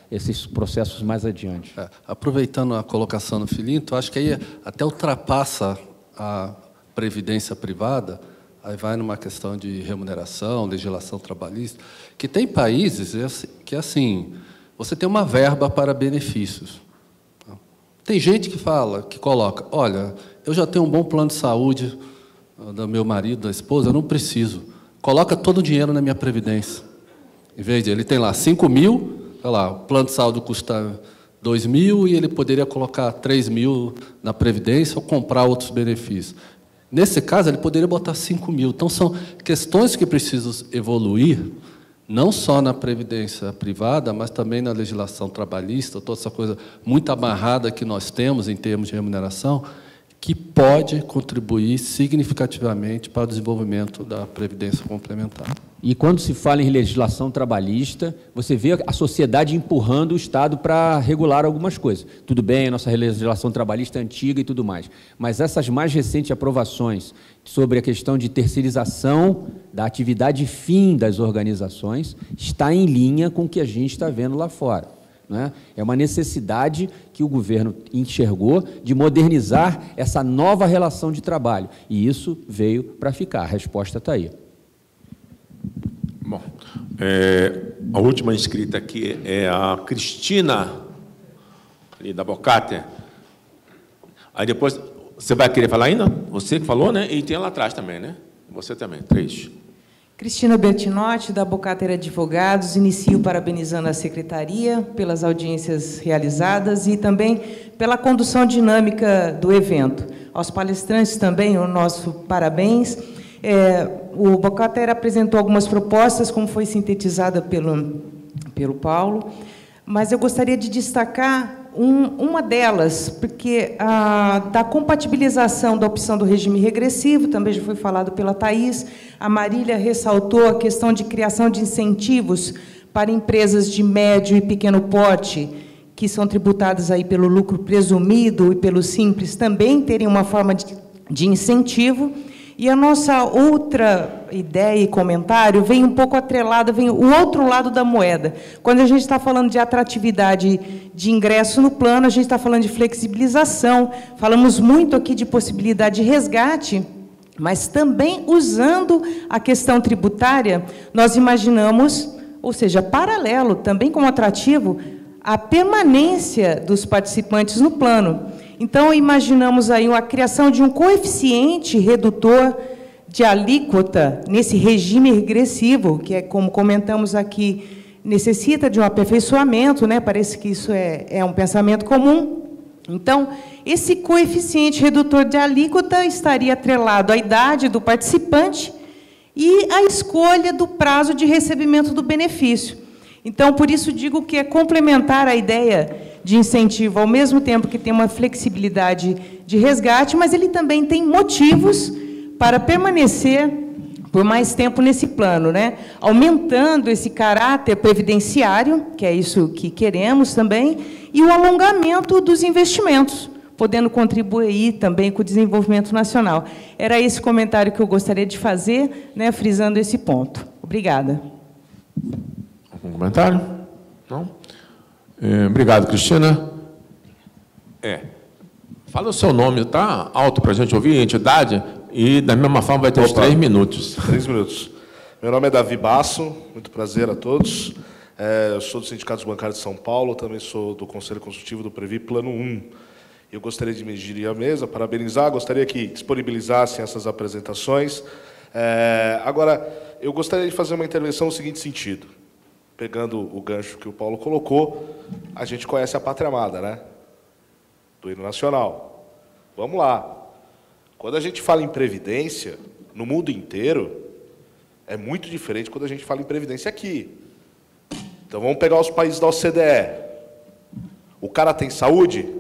esses processos mais adiante. Aproveitando a colocação do Filinto, acho que aí até ultrapassa a previdência privada, aí vai numa questão de remuneração, legislação trabalhista, que tem países que, assim, você tem uma verba para benefícios. Tem gente que coloca, olha, eu já tenho um bom plano de saúde do meu marido, da esposa, eu não preciso. Coloca todo o dinheiro na minha previdência. Em vez de ele tem lá 5 mil, o plano de saúde custa 2 mil e ele poderia colocar 3 mil na previdência ou comprar outros benefícios. Nesse caso, ele poderia botar 5 mil. Então, são questões que precisam evoluir, não só na previdência privada, mas também na legislação trabalhista, toda essa coisa muito amarrada que nós temos em termos de remuneração, que pode contribuir significativamente para o desenvolvimento da previdência complementar. E quando se fala em legislação trabalhista, você vê a sociedade empurrando o Estado para regular algumas coisas. Tudo bem, a nossa legislação trabalhista é antiga e tudo mais, mas essas mais recentes aprovações sobre a questão de terceirização da atividade fim das organizações está em linha com o que a gente está vendo lá fora. É uma necessidade que o governo enxergou de modernizar essa nova relação de trabalho. E isso veio para ficar. A resposta está aí. Bom, a última inscrita aqui é a Cristina, ali da Bocate. Aí depois, você vai querer falar ainda? Você que falou, né? E tem lá atrás também, né? Você também, 3. Cristina Bertinotti, da Bocater Advogados, inicio parabenizando a Secretaria pelas audiências realizadas e também pela condução dinâmica do evento. Aos palestrantes também, o nosso parabéns. O Bocater apresentou algumas propostas, como foi sintetizada pelo Paulo, mas eu gostaria de destacar uma delas, porque da compatibilização da opção do regime regressivo, também já foi falado pela Thaís, a Marília ressaltou a questão de criação de incentivos para empresas de médio e pequeno porte, que são tributadas aí pelo lucro presumido e pelo simples, também terem uma forma de incentivo. E a nossa outra ideia e comentário vem um pouco atrelada, vem o outro lado da moeda. Quando a gente está falando de atratividade de ingresso no plano, a gente está falando de flexibilização, falamos muito aqui de possibilidade de resgate, mas também usando a questão tributária, nós imaginamos, ou seja, paralelo, também como atrativo, a permanência dos participantes no plano. Então, imaginamos aí a criação de um coeficiente redutor de alíquota nesse regime regressivo, que é, como comentamos aqui, necessita de um aperfeiçoamento, né? Parece que isso é um pensamento comum. Então, esse coeficiente redutor de alíquota estaria atrelado à idade do participante e à escolha do prazo de recebimento do benefício. Então, por isso digo que é complementar a ideia de incentivo, ao mesmo tempo que tem uma flexibilidade de resgate, mas ele também tem motivos para permanecer por mais tempo nesse plano, né? Aumentando esse caráter previdenciário, que é isso que queremos também, e o alongamento dos investimentos, podendo contribuir também com o desenvolvimento nacional. Era esse comentário que eu gostaria de fazer, né, frisando esse ponto. Obrigada. Algum comentário? Não? Obrigado, Cristina. Fala o seu nome, tá? Alto para a gente ouvir, entidade, e da mesma forma vai ter os 3 minutos. 3 minutos. Meu nome é Davi Basso, muito prazer a todos. Eu sou do Sindicato dos Bancários de São Paulo, também sou do Conselho Consultivo do Previ Plano 1. Eu gostaria de me dirigir à mesa, parabenizar, gostaria que disponibilizassem essas apresentações. Agora, eu gostaria de fazer uma intervenção no seguinte sentido. Pegando o gancho que o Paulo colocou, a gente conhece a Pátria Amada, né? Do hino nacional. Vamos lá. Quando a gente fala em previdência, no mundo inteiro, é muito diferente quando a gente fala em previdência aqui. Então, vamos pegar os países da OCDE. O cara tem saúde?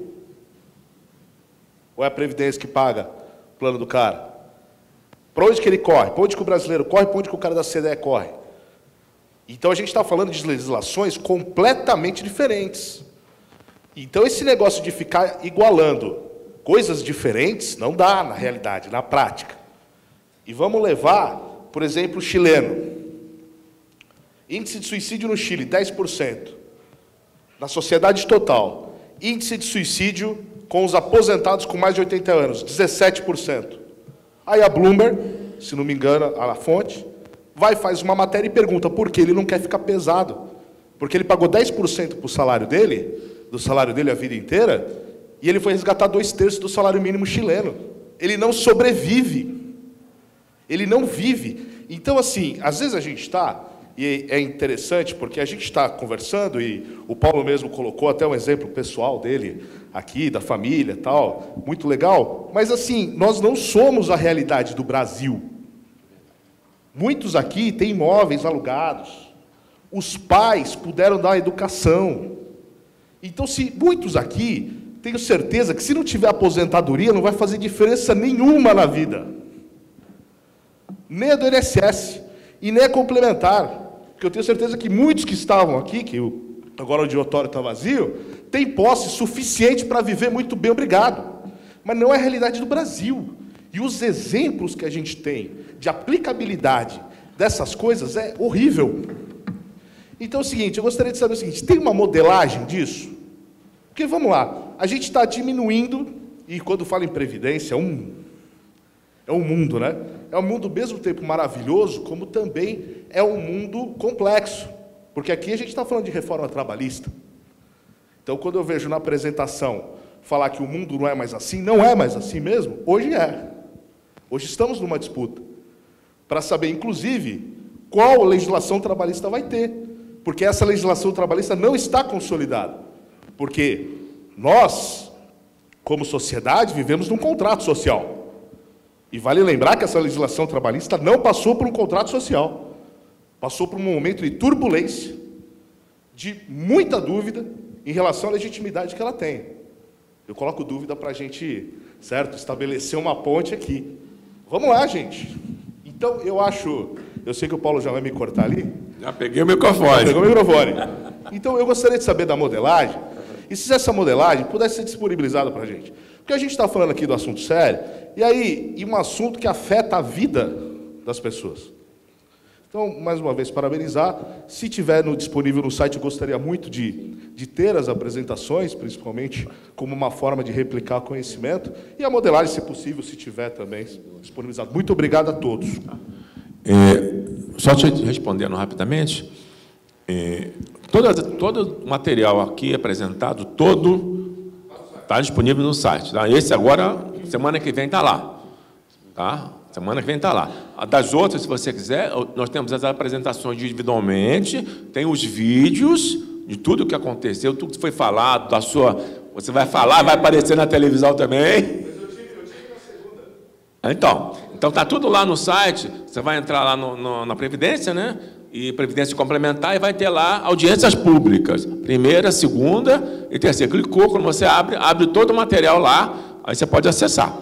Ou é a previdência que paga o plano do cara? Para onde que ele corre? Para onde que o brasileiro corre? Para onde que o cara da OCDE corre? Então, a gente está falando de legislações completamente diferentes. Então, esse negócio de ficar igualando coisas diferentes não dá, na realidade, na prática. E vamos levar, por exemplo, o chileno. Índice de suicídio no Chile, 10%. Na sociedade total. Índice de suicídio com os aposentados com mais de 80 anos, 17%. Aí a Bloomberg, se não me engano, a fonte, vai, faz uma matéria e pergunta por que ele não quer ficar pesado. Porque ele pagou 10% para o salário dele, do salário dele a vida inteira, e ele foi resgatar 2/3 do salário mínimo chileno. Ele não sobrevive. Ele não vive. Então, assim, às vezes a gente está, e é interessante, porque a gente está conversando, e o Paulo mesmo colocou até um exemplo pessoal dele aqui, da família e tal, muito legal, mas, assim, nós não somos a realidade do Brasil. Muitos aqui têm imóveis alugados. Os pais puderam dar educação. Então, se muitos aqui, tenho certeza que se não tiver aposentadoria, não vai fazer diferença nenhuma na vida. Nem a do INSS, e nem a complementar. Porque eu tenho certeza que muitos que estavam aqui, que agora o auditório está vazio, têm posse suficiente para viver muito bem, obrigado. Mas não é a realidade do Brasil. E os exemplos que a gente tem de aplicabilidade dessas coisas é horrível. Então é o seguinte, eu gostaria de saber o seguinte, tem uma modelagem disso? Porque, vamos lá, a gente está diminuindo, e quando fala em previdência, é um mundo, né? É um mundo, ao mesmo tempo, maravilhoso, como também é um mundo complexo. Porque aqui a gente está falando de reforma trabalhista. Então, quando eu vejo na apresentação falar que o mundo não é mais assim, não é mais assim mesmo, hoje é. Hoje estamos numa disputa para saber, inclusive, qual legislação trabalhista vai ter, porque essa legislação trabalhista não está consolidada, porque nós, como sociedade, vivemos num contrato social. E vale lembrar que essa legislação trabalhista não passou por um contrato social, passou por um momento de turbulência, de muita dúvida em relação à legitimidade que ela tem. Eu coloco dúvida para a gente, certo, estabelecer uma ponte aqui. Vamos lá, gente. Então, eu sei que o Paulo já vai me cortar ali. Já peguei o microfone. Pegou o microfone. Então, eu gostaria de saber da modelagem, e se essa modelagem pudesse ser disponibilizada para a gente. Porque a gente está falando aqui do assunto sério, E aí, e um assunto que afeta a vida das pessoas. Então, mais uma vez, parabenizar. Se tiver disponível no site, eu gostaria muito de ter as apresentações, principalmente como uma forma de replicar conhecimento, e a modelagem, se possível, se tiver também disponibilizado. Muito obrigado a todos. Só te respondendo rapidamente, todo o material aqui apresentado, todo está disponível no site. Tá? Esse agora, semana que vem, está lá. Tá? Semana que vem está lá. Das outras, se você quiser, nós temos as apresentações individualmente, tem os vídeos de tudo o que aconteceu, tudo que foi falado, da sua... Você vai falar, vai aparecer na televisão também. Mas eu tive na segunda. Então está tudo lá no site, você vai entrar lá na Previdência, né? E Previdência Complementar, e vai ter lá audiências públicas. Primeira, segunda e terceira. Clicou, quando você abre todo o material lá, aí você pode acessar.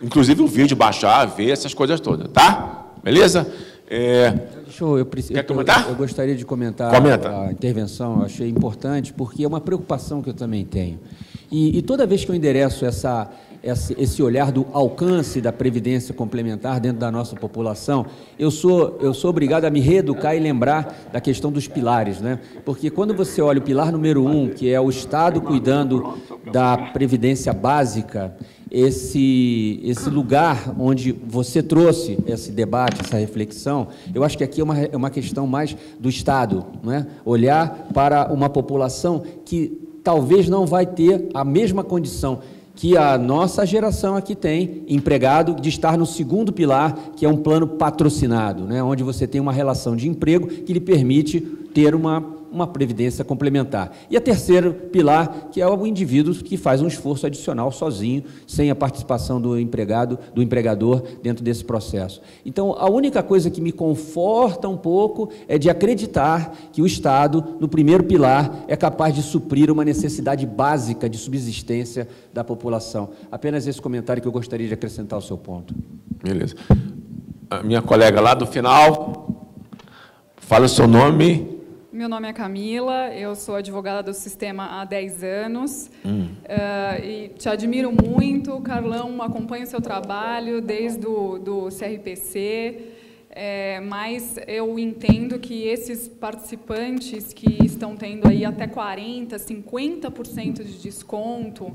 Inclusive o vídeo, baixar, ver, essas coisas todas, tá? Beleza? Quer comentar? Eu gostaria de comentar a intervenção, eu achei importante, porque é uma preocupação que eu também tenho. E toda vez que eu endereço esse olhar do alcance da previdência complementar dentro da nossa população, eu sou obrigado a me reeducar e lembrar da questão dos pilares, né? Porque quando você olha o pilar número 1, que é o Estado cuidando da previdência básica, esse lugar onde você trouxe esse debate, essa reflexão, eu acho que aqui é uma questão mais do Estado, não é? Olhar para uma população que talvez não vai ter a mesma condição que a nossa geração aqui tem, empregado, de estar no segundo pilar, que é um plano patrocinado, né? Onde você tem uma relação de emprego que lhe permite ter uma previdência complementar. E a terceiro pilar, que é o indivíduo que faz um esforço adicional sozinho, sem a participação do empregador dentro desse processo. Então, a única coisa que me conforta um pouco é de acreditar que o Estado, no primeiro pilar, é capaz de suprir uma necessidade básica de subsistência da população. Apenas esse comentário que eu gostaria de acrescentar ao seu ponto. Beleza. A minha colega lá do final, fala o seu nome. Meu nome é Camila, eu sou advogada do sistema há 10 anos e te admiro muito, Carlão, acompanho o seu trabalho desde do CRPC, mas eu entendo que esses participantes que estão tendo aí até 40%, 50% de desconto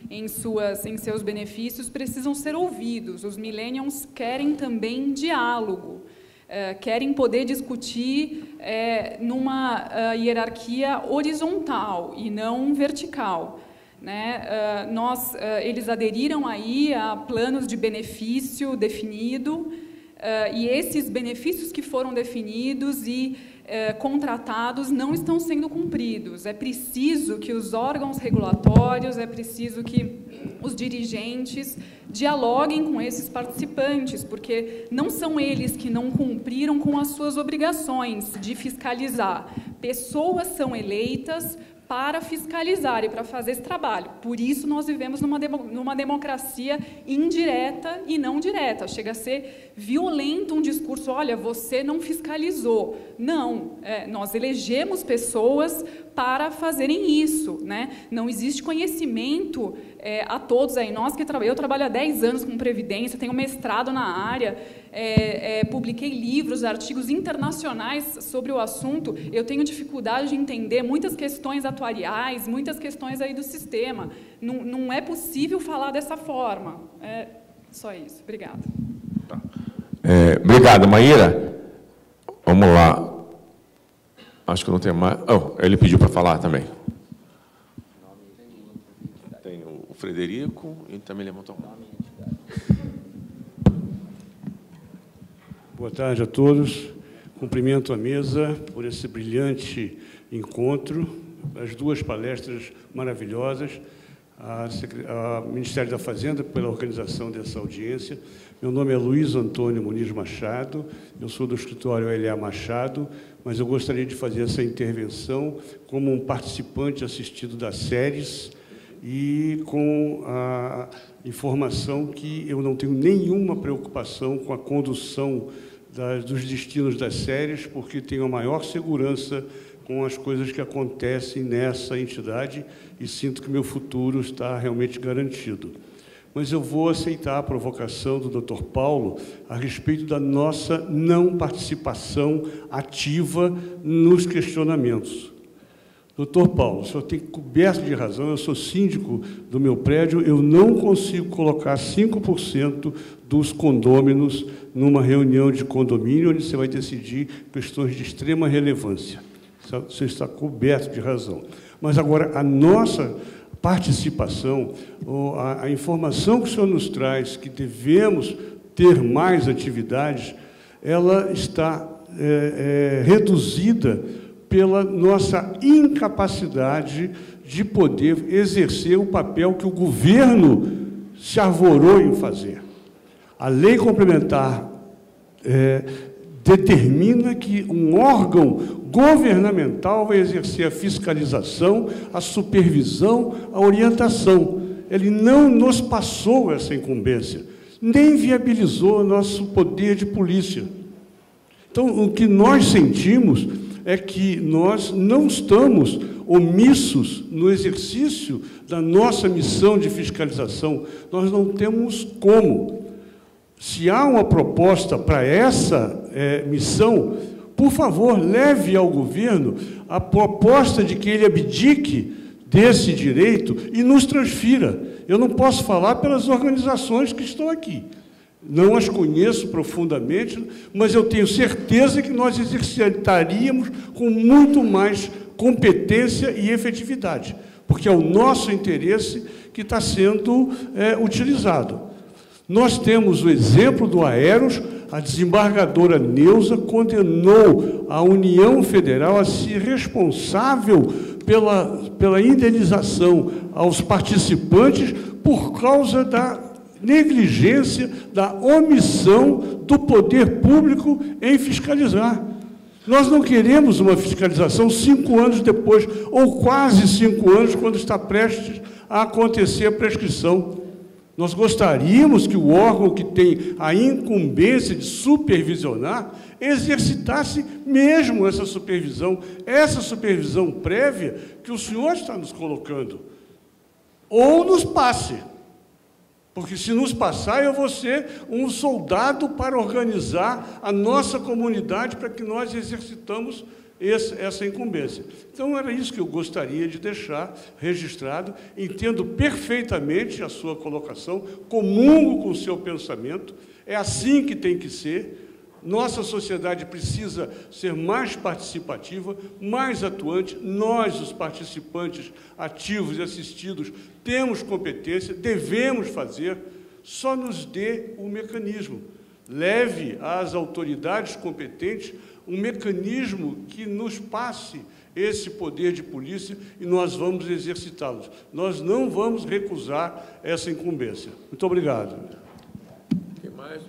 em seus benefícios precisam ser ouvidos. Os millennials querem também diálogo. Querem poder discutir numa hierarquia horizontal e não vertical, né? Eles aderiram aí a planos de benefício definido e esses benefícios que foram definidos e contratados não estão sendo cumpridos. É preciso que os órgãos regulatórios, é preciso que os dirigentes dialoguem com esses participantes, porque não são eles que não cumpriram com as suas obrigações de fiscalizar. Pessoas são eleitas para fiscalizar e para fazer esse trabalho. Por isso, nós vivemos numa democracia indireta e não direta. Chega a ser violento um discurso, olha, você não fiscalizou. Não, nós elegemos pessoas para fazerem isso, né? Não existe conhecimento a todos aí. Eu trabalho há 10 anos com Previdência, tenho mestrado na área, publiquei livros, artigos internacionais sobre o assunto. Eu tenho dificuldade de entender muitas questões atuariais, muitas questões aí do sistema. Não é possível falar dessa forma. Só isso. Obrigada. Tá. Obrigado, Maíra. Vamos lá. Acho que não tem mais. Ele pediu para falar também. Tem o Frederico e também levantou a mão. Boa tarde a todos. Cumprimento a mesa por esse brilhante encontro, as duas palestras maravilhosas, ao Ministério da Fazenda pela organização dessa audiência. Meu nome é Luiz Antônio Muniz Machado, eu sou do escritório LA Machado, mas eu gostaria de fazer essa intervenção como um participante assistido das séries e com a informação que eu não tenho nenhuma preocupação com a condução dos destinos das séries, porque tenho a maior segurança com as coisas que acontecem nessa entidade e sinto que meu futuro está realmente garantido. mas eu vou aceitar a provocação do Dr. Paulo a respeito da nossa não participação ativa nos questionamentos. Doutor Paulo, o senhor tem coberto de razão, eu sou síndico do meu prédio, eu não consigo colocar 5% dos condôminos numa reunião de condomínio onde você vai decidir questões de extrema relevância. Você está coberto de razão. Mas agora, a nossa participação, a informação que o senhor nos traz, que devemos ter mais atividades, ela está reduzida pela nossa incapacidade de poder exercer o papel que o governo se arvorou em fazer. A lei complementar determina que um órgão governamental vai exercer a fiscalização, a supervisão, a orientação. Ele não nos passou essa incumbência, nem viabilizou o nosso poder de polícia. Então, o que nós sentimos é que nós não estamos omissos no exercício da nossa missão de fiscalização. Nós não temos como. Se há uma proposta para essa missão, por favor, leve ao governo a proposta de que ele abdique desse direito e nos transfira. Eu não posso falar pelas organizações que estão aqui. Não as conheço profundamente, mas eu tenho certeza que nós exercitaríamos com muito mais competência e efetividade, porque é o nosso interesse que está sendo utilizado. Nós temos o exemplo do Aeros. A desembargadora Neuza condenou a União Federal a ser responsável pela indenização aos participantes por causa da negligência, da omissão do poder público em fiscalizar. Nós não queremos uma fiscalização 5 anos depois, ou quase 5 anos, quando está prestes a acontecer a prescrição. Nós gostaríamos que o órgão que tem a incumbência de supervisionar exercitasse mesmo essa supervisão prévia que o senhor está nos colocando, ou nos passe. Porque se nos passar, eu vou ser um soldado para organizar a nossa comunidade para que nós exercitamos essa incumbência. Então, era isso que eu gostaria de deixar registrado. Entendo perfeitamente a sua colocação, comungo com o seu pensamento, é assim que tem que ser. Nossa sociedade precisa ser mais participativa, mais atuante. Nós, os participantes ativos e assistidos, temos competência, devemos fazer, só nos dê o mecanismo. Leve às autoridades competentes um mecanismo que nos passe esse poder de polícia e nós vamos exercitá-los. Nós não vamos recusar essa incumbência. Muito obrigado. Quem mais?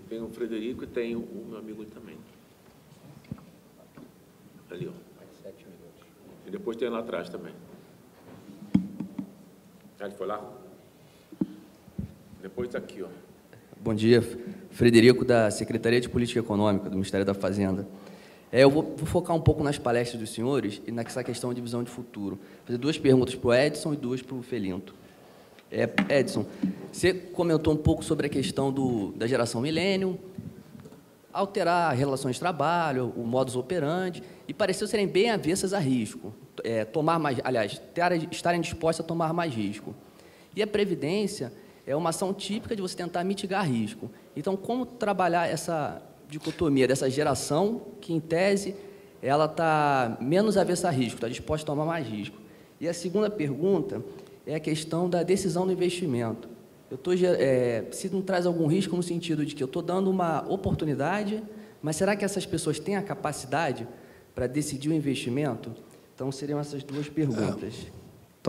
Tem o Frederico e tem o meu amigo também. Ali, ó. E depois tem lá atrás também. Ele foi lá? Depois está aqui, ó. Bom dia, Frederico, da Secretaria de Política Econômica, do Ministério da Fazenda. Eu vou focar um pouco nas palestras dos senhores e nessa questão de visão de futuro. Vou fazer 2 perguntas para o Edson e 2 para o Felinto. Edson, você comentou um pouco sobre a questão da geração milênio, alterar relações de trabalho, o modus operandi, e pareceu serem bem avessas a risco, estarem dispostas a tomar mais risco. E a Previdência é uma ação típica de você tentar mitigar risco. Então, como trabalhar essa dicotomia dessa geração que, em tese, ela está menos avessa a risco, está disposta a tomar mais risco? E a segunda pergunta é a questão da decisão do investimento. Se não traz algum risco no sentido de que eu estou dando uma oportunidade, mas será que essas pessoas têm a capacidade para decidir o investimento? Então, seriam essas 2 perguntas.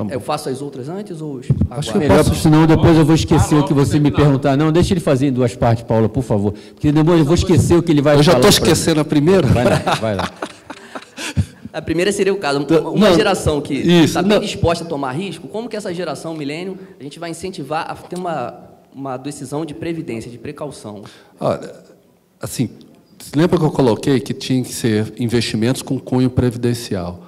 Eu faço as outras antes ou... Acho que melhor, senão depois eu vou esquecer o que você me perguntar. Não, deixa ele fazer em 2 partes, Paula, por favor. Porque depois eu vou esquecer o que ele vai falar. Eu já estou esquecendo a primeira. Vai lá. A primeira seria o caso, uma geração que está bem disposta a tomar risco, como que essa geração milênio a gente vai incentivar a ter uma decisão de previdência, de precaução? Olha, assim, lembra que eu coloquei que tinha que ser investimentos com cunho previdencial?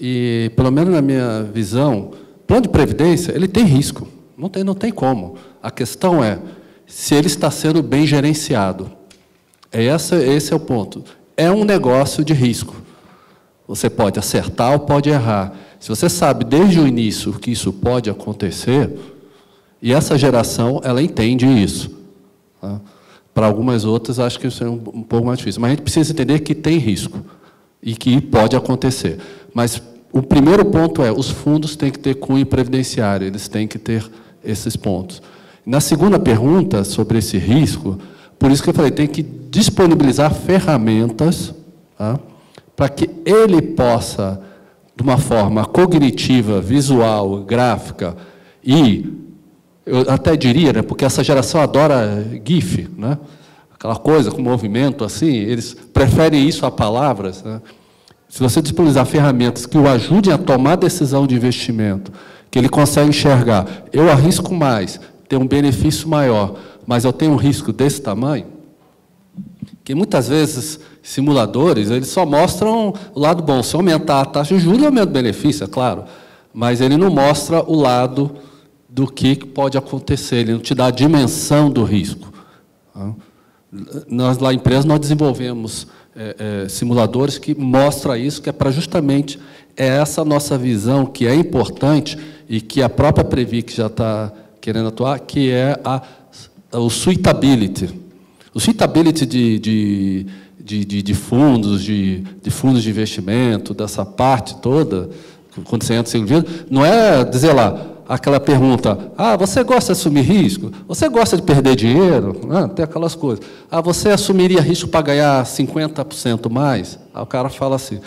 E, pelo menos na minha visão, plano de previdência, ele tem risco. Não tem como. A questão é se ele está sendo bem gerenciado. Esse é o ponto. É um negócio de risco. Você pode acertar ou pode errar. Se você sabe desde o início que isso pode acontecer, e essa geração, ela entende isso. Tá? Para algumas outras, acho que isso é um pouco mais difícil. Mas a gente precisa entender que tem risco e que pode acontecer. Mas o primeiro ponto é, os fundos têm que ter cunho previdenciário, eles têm que ter esses pontos. Na segunda pergunta, sobre esse risco, por isso que eu falei, tem que disponibilizar ferramentas, tá? Para que ele possa, de uma forma cognitiva, visual, gráfica, e eu até diria, né, porque essa geração adora GIF, né, aquela coisa com movimento assim, eles preferem isso a palavras, né? Se você disponibilizar ferramentas que o ajudem a tomar decisão de investimento, que ele consegue enxergar, eu arrisco mais, tenho um benefício maior, mas eu tenho um risco desse tamanho, que muitas vezes simuladores, eles só mostram o lado bom. Se aumentar a taxa de juros, aumenta o benefício, é claro, mas ele não mostra o lado do que pode acontecer, ele não te dá a dimensão do risco. Nós, lá na empresa, nós desenvolvemos simuladores que mostram isso, que é para justamente essa nossa visão, que é importante, e que a própria Previc já está querendo atuar, que é o suitability. O suitability de fundos, de fundos de investimento, dessa parte toda, quando você entra no seguro de vida, não é dizer lá, aquela pergunta, você gosta de assumir risco? Você gosta de perder dinheiro? Tem aquelas coisas. Você assumiria risco para ganhar 50% mais? Aí o cara fala assim.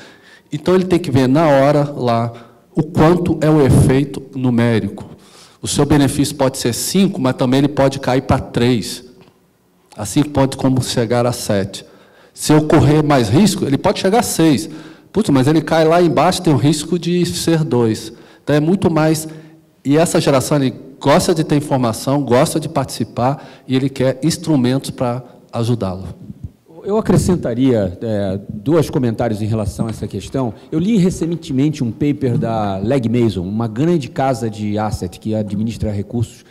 Então, ele tem que ver na hora lá o quanto é o efeito numérico. O seu benefício pode ser 5, mas também ele pode cair para 3. Assim pode como chegar a 7. Se eu correr mais risco, ele pode chegar a 6. Putz, mas ele cai lá embaixo, tem o risco de ser 2. Então, é muito mais... E essa geração ele gosta de ter informação, gosta de participar, e ele quer instrumentos para ajudá-lo. Eu acrescentaria 2 comentários em relação a essa questão. Eu li recentemente um paper da Legg Mason, uma grande casa de asset que administra recursos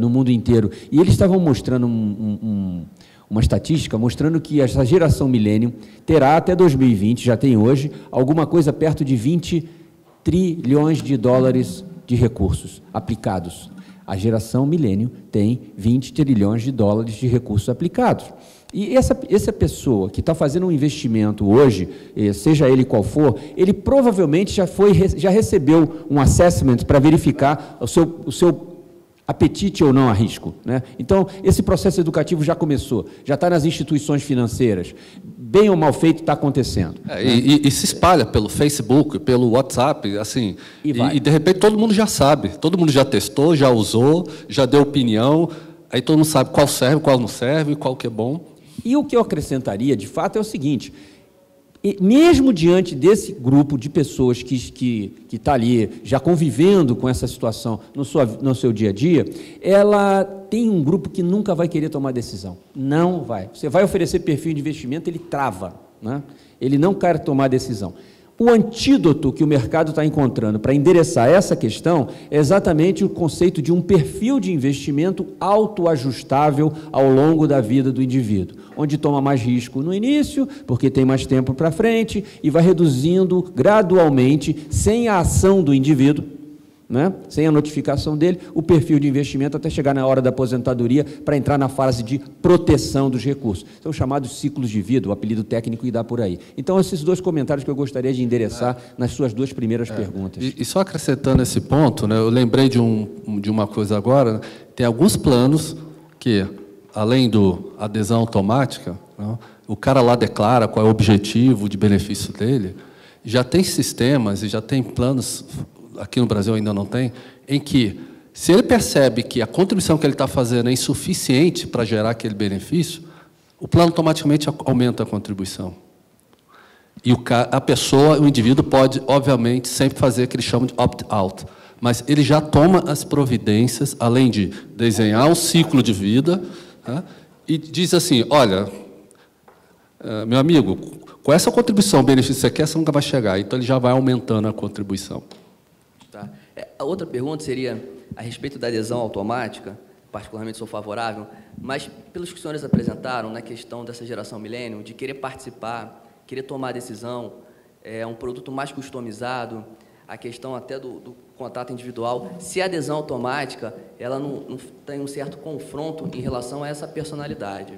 no mundo inteiro. E eles estavam mostrando uma estatística mostrando que essa geração milênio terá até 2020, já tem hoje, alguma coisa perto de 20 trilhões de dólares de recursos aplicados. A geração milênio tem 20 trilhões de dólares de recursos aplicados. E essa pessoa que está fazendo um investimento hoje, seja ele qual for, ele provavelmente já recebeu um assessment para verificar o seu apetite ou não a risco, né? Então, esse processo educativo já começou, já está nas instituições financeiras, bem ou mal feito está acontecendo. E se espalha pelo Facebook, pelo WhatsApp, assim, e de repente todo mundo já sabe, todo mundo já testou, já usou, já deu opinião, aí todo mundo sabe qual serve, qual não serve, qual que é bom. E o que eu acrescentaria, de fato, é o seguinte, mesmo diante desse grupo de pessoas que está ali já convivendo com essa situação no seu dia a dia, ela tem um grupo que nunca vai querer tomar decisão. Não vai. Você vai oferecer perfil de investimento, ele trava, né? Ele não quer tomar decisão. O antídoto que o mercado está encontrando para endereçar essa questão é exatamente o conceito de um perfil de investimento autoajustável ao longo da vida do indivíduo, onde toma mais risco no início, porque tem mais tempo para frente, e vai reduzindo gradualmente, sem a ação do indivíduo, né? Sem a notificação dele, o perfil de investimento até chegar na hora da aposentadoria para entrar na fase de proteção dos recursos. São chamados ciclos de vida, o apelido técnico, e dá por aí. Então, esses 2 comentários que eu gostaria de endereçar nas suas 2 primeiras perguntas. E só acrescentando esse ponto, né, eu lembrei de uma coisa agora, né, tem alguns planos que, além do adesão automática, né, o cara lá declara qual é o objetivo de benefício dele, já tem sistemas e já tem planos, aqui no Brasil ainda não tem, em que, se ele percebe que a contribuição que ele está fazendo é insuficiente para gerar aquele benefício, o plano automaticamente aumenta a contribuição. E o indivíduo pode, obviamente, sempre fazer o que eles chamam de opt-out, mas ele já toma as providências, além de desenhar um ciclo de vida, né, e diz assim, olha, meu amigo, com essa contribuição, o benefício que você quer, você nunca vai chegar. Então, ele já vai aumentando a contribuição. Tá. A outra pergunta seria, a respeito da adesão automática, particularmente sou favorável, mas pelos que os senhores apresentaram na questão dessa geração milênio, de querer participar, querer tomar decisão, um produto mais customizado, a questão até do contato individual, se a adesão automática ela não tem um certo confronto em relação a essa personalidade.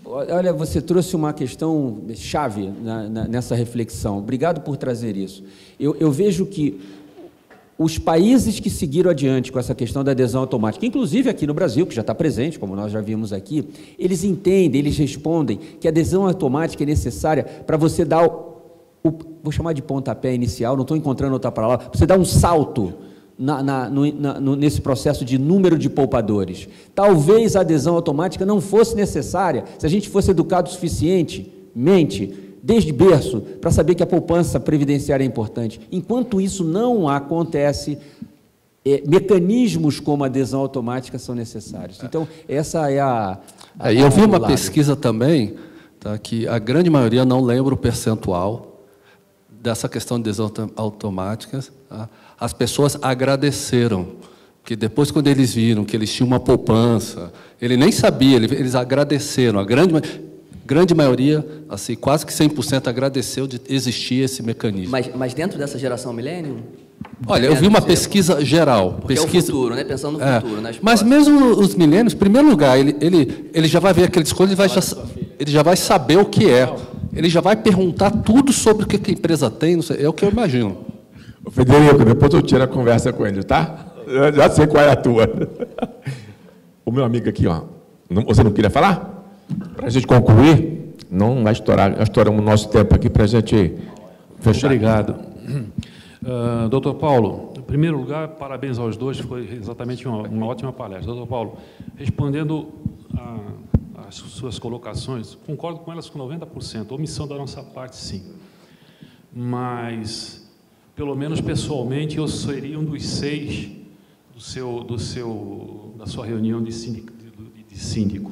Olha, você trouxe uma questão chave nessa reflexão. Obrigado por trazer isso. Eu vejo que os países que seguiram adiante com essa questão da adesão automática, inclusive aqui no Brasil, que já está presente, como nós já vimos aqui, eles entendem, eles respondem que a adesão automática é necessária para você dar vou chamar de pontapé inicial, não estou encontrando outra palavra, para você dar um salto nesse processo de número de poupadores. Talvez a adesão automática não fosse necessária se a gente fosse educado suficientemente, desde berço, para saber que a poupança previdenciária é importante. Enquanto isso não acontece, mecanismos como a adesão automática são necessários. Então, essa é a eu vi uma pesquisa também, tá, que a grande maioria não lembra o percentual dessa questão de adesão automática. Tá? As pessoas agradeceram, porque depois, quando eles viram que eles tinham uma poupança, ele nem sabia, eles agradeceram. A grande maioria, assim, quase que 100% agradeceu de existir esse mecanismo. Mas dentro dessa geração milênio? Olha, eu vi uma pesquisa geral. Pesquisa, é o futuro, né? Pensando no futuro. Né? Mas mesmo os milênios, em primeiro lugar, ele já vai ver aquele discurso, ele já vai saber o que é. Ele já vai perguntar tudo sobre o que a empresa tem, não sei, é o que eu imagino. Frederico, depois eu tiro a conversa com ele, tá? Eu já sei qual é a tua. O meu amigo aqui, ó, você não queria falar? Para a gente concluir, não vai estourar, já estouramos o nosso tempo aqui para a gente fechar. Obrigado. Doutor Paulo, em primeiro lugar, parabéns aos dois, foi exatamente uma ótima palestra. Doutor Paulo, respondendo as suas colocações, concordo com elas com 90%, omissão da nossa parte, sim. Mas, pelo menos pessoalmente, eu seria um dos 6 da sua reunião de síndico.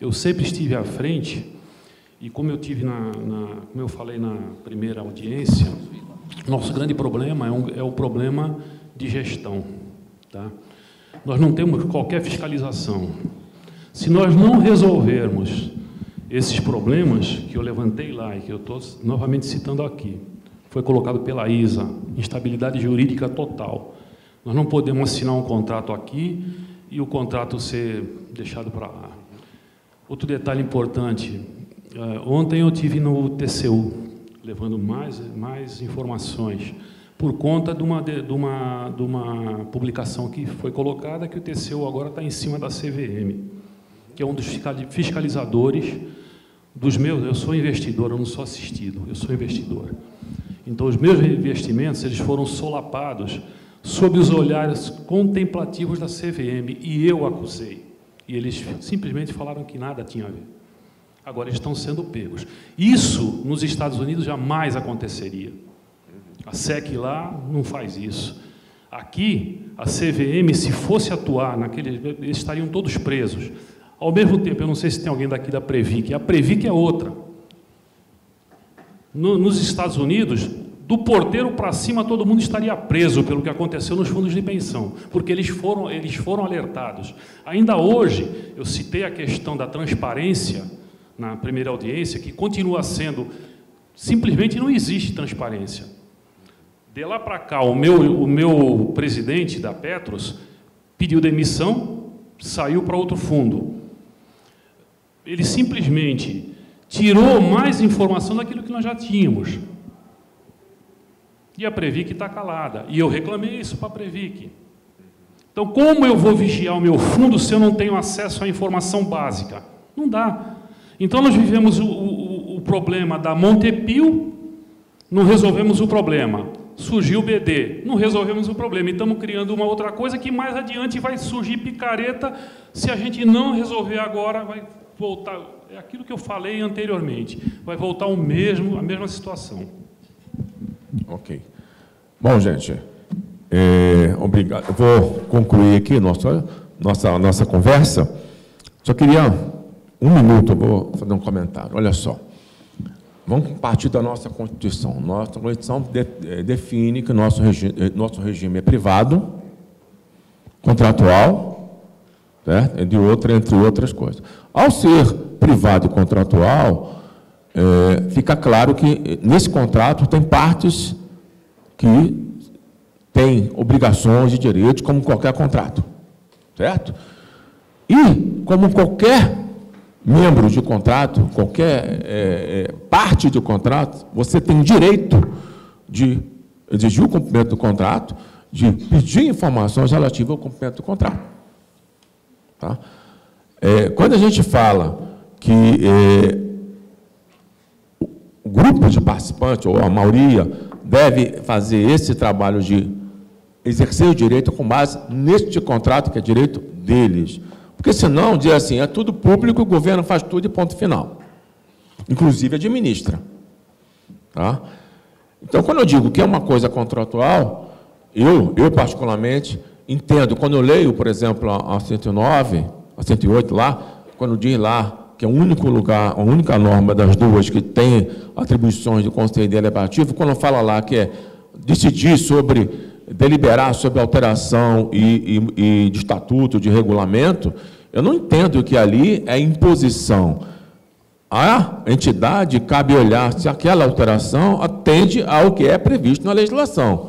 Eu sempre estive à frente, e como eu tive como eu falei na primeira audiência, nosso grande problema é o problema de gestão. Tá? Nós não temos qualquer fiscalização. Se nós não resolvermos esses problemas que eu levantei lá e que eu estou novamente citando aqui, foi colocado pela ISA, instabilidade jurídica total. Nós não podemos assinar um contrato aqui e o contrato ser deixado para lá. Outro detalhe importante, ontem eu estive no TCU, levando mais informações, por conta de uma publicação que foi colocada, que o TCU agora está em cima da CVM, que é um dos fiscalizadores dos meus... Eu sou investidor, eu não sou assistido, eu sou investidor. Então, os meus investimentos eles foram solapados sob os olhares contemplativos da CVM, e eu acusei. E eles simplesmente falaram que nada tinha a ver. Agora eles estão sendo pegos. Isso, nos Estados Unidos, jamais aconteceria. A SEC lá não faz isso. Aqui, a CVM, se fosse atuar eles estariam todos presos. Ao mesmo tempo, eu não sei se tem alguém daqui da Previc, a Previc é outra. Nos Estados Unidos, do porteiro para cima, todo mundo estaria preso pelo que aconteceu nos fundos de pensão, porque eles foram alertados. Ainda hoje, eu citei a questão da transparência na primeira audiência, que continua sendo, simplesmente não existe transparência. De lá para cá, o meu presidente da Petros pediu demissão, saiu para outro fundo. Ele simplesmente tirou mais informação daquilo que nós já tínhamos. E a Previc está calada. E eu reclamei isso para a Previc. Então, como eu vou vigiar o meu fundo se eu não tenho acesso à informação básica? Não dá. Então, nós vivemos o problema da Montepio, não resolvemos o problema. Surgiu o BD, não resolvemos o problema. E estamos criando uma outra coisa que mais adiante vai surgir picareta. Se a gente não resolver agora, vai voltar... É aquilo que eu falei anteriormente. Vai voltar a mesma situação. Ok. Bom, gente, obrigado. Eu vou concluir aqui nossa conversa. Só queria... Um minuto, eu vou fazer um comentário. Olha só. Vamos partir da nossa Constituição. Nossa Constituição define que nosso regime é privado, contratual, certo? Entre outras coisas. Ao ser privado e contratual, fica claro que nesse contrato tem partes que têm obrigações e direitos, como qualquer contrato, certo? E, como qualquer membro de contrato, qualquer parte de contrato, você tem direito de exigir o cumprimento do contrato, de pedir informações relativas ao cumprimento do contrato. Tá? Quando a gente fala que o grupo de participantes, ou a maioria, deve fazer esse trabalho de exercer o direito com base neste contrato, que é direito deles. Porque, senão, diz assim, é tudo público, o governo faz tudo e ponto final. Inclusive, administra. Tá? Então, quando eu digo que é uma coisa contratual, eu particularmente, entendo, quando eu leio, por exemplo, a 109, a 108 lá, quando diz lá que é o único lugar, a única norma das duas que tem atribuições do Conselho Deliberativo, quando fala lá que é decidir sobre, deliberar sobre alteração de estatuto, de regulamento, eu não entendo que ali é imposição. A entidade cabe olhar se aquela alteração atende ao que é previsto na legislação.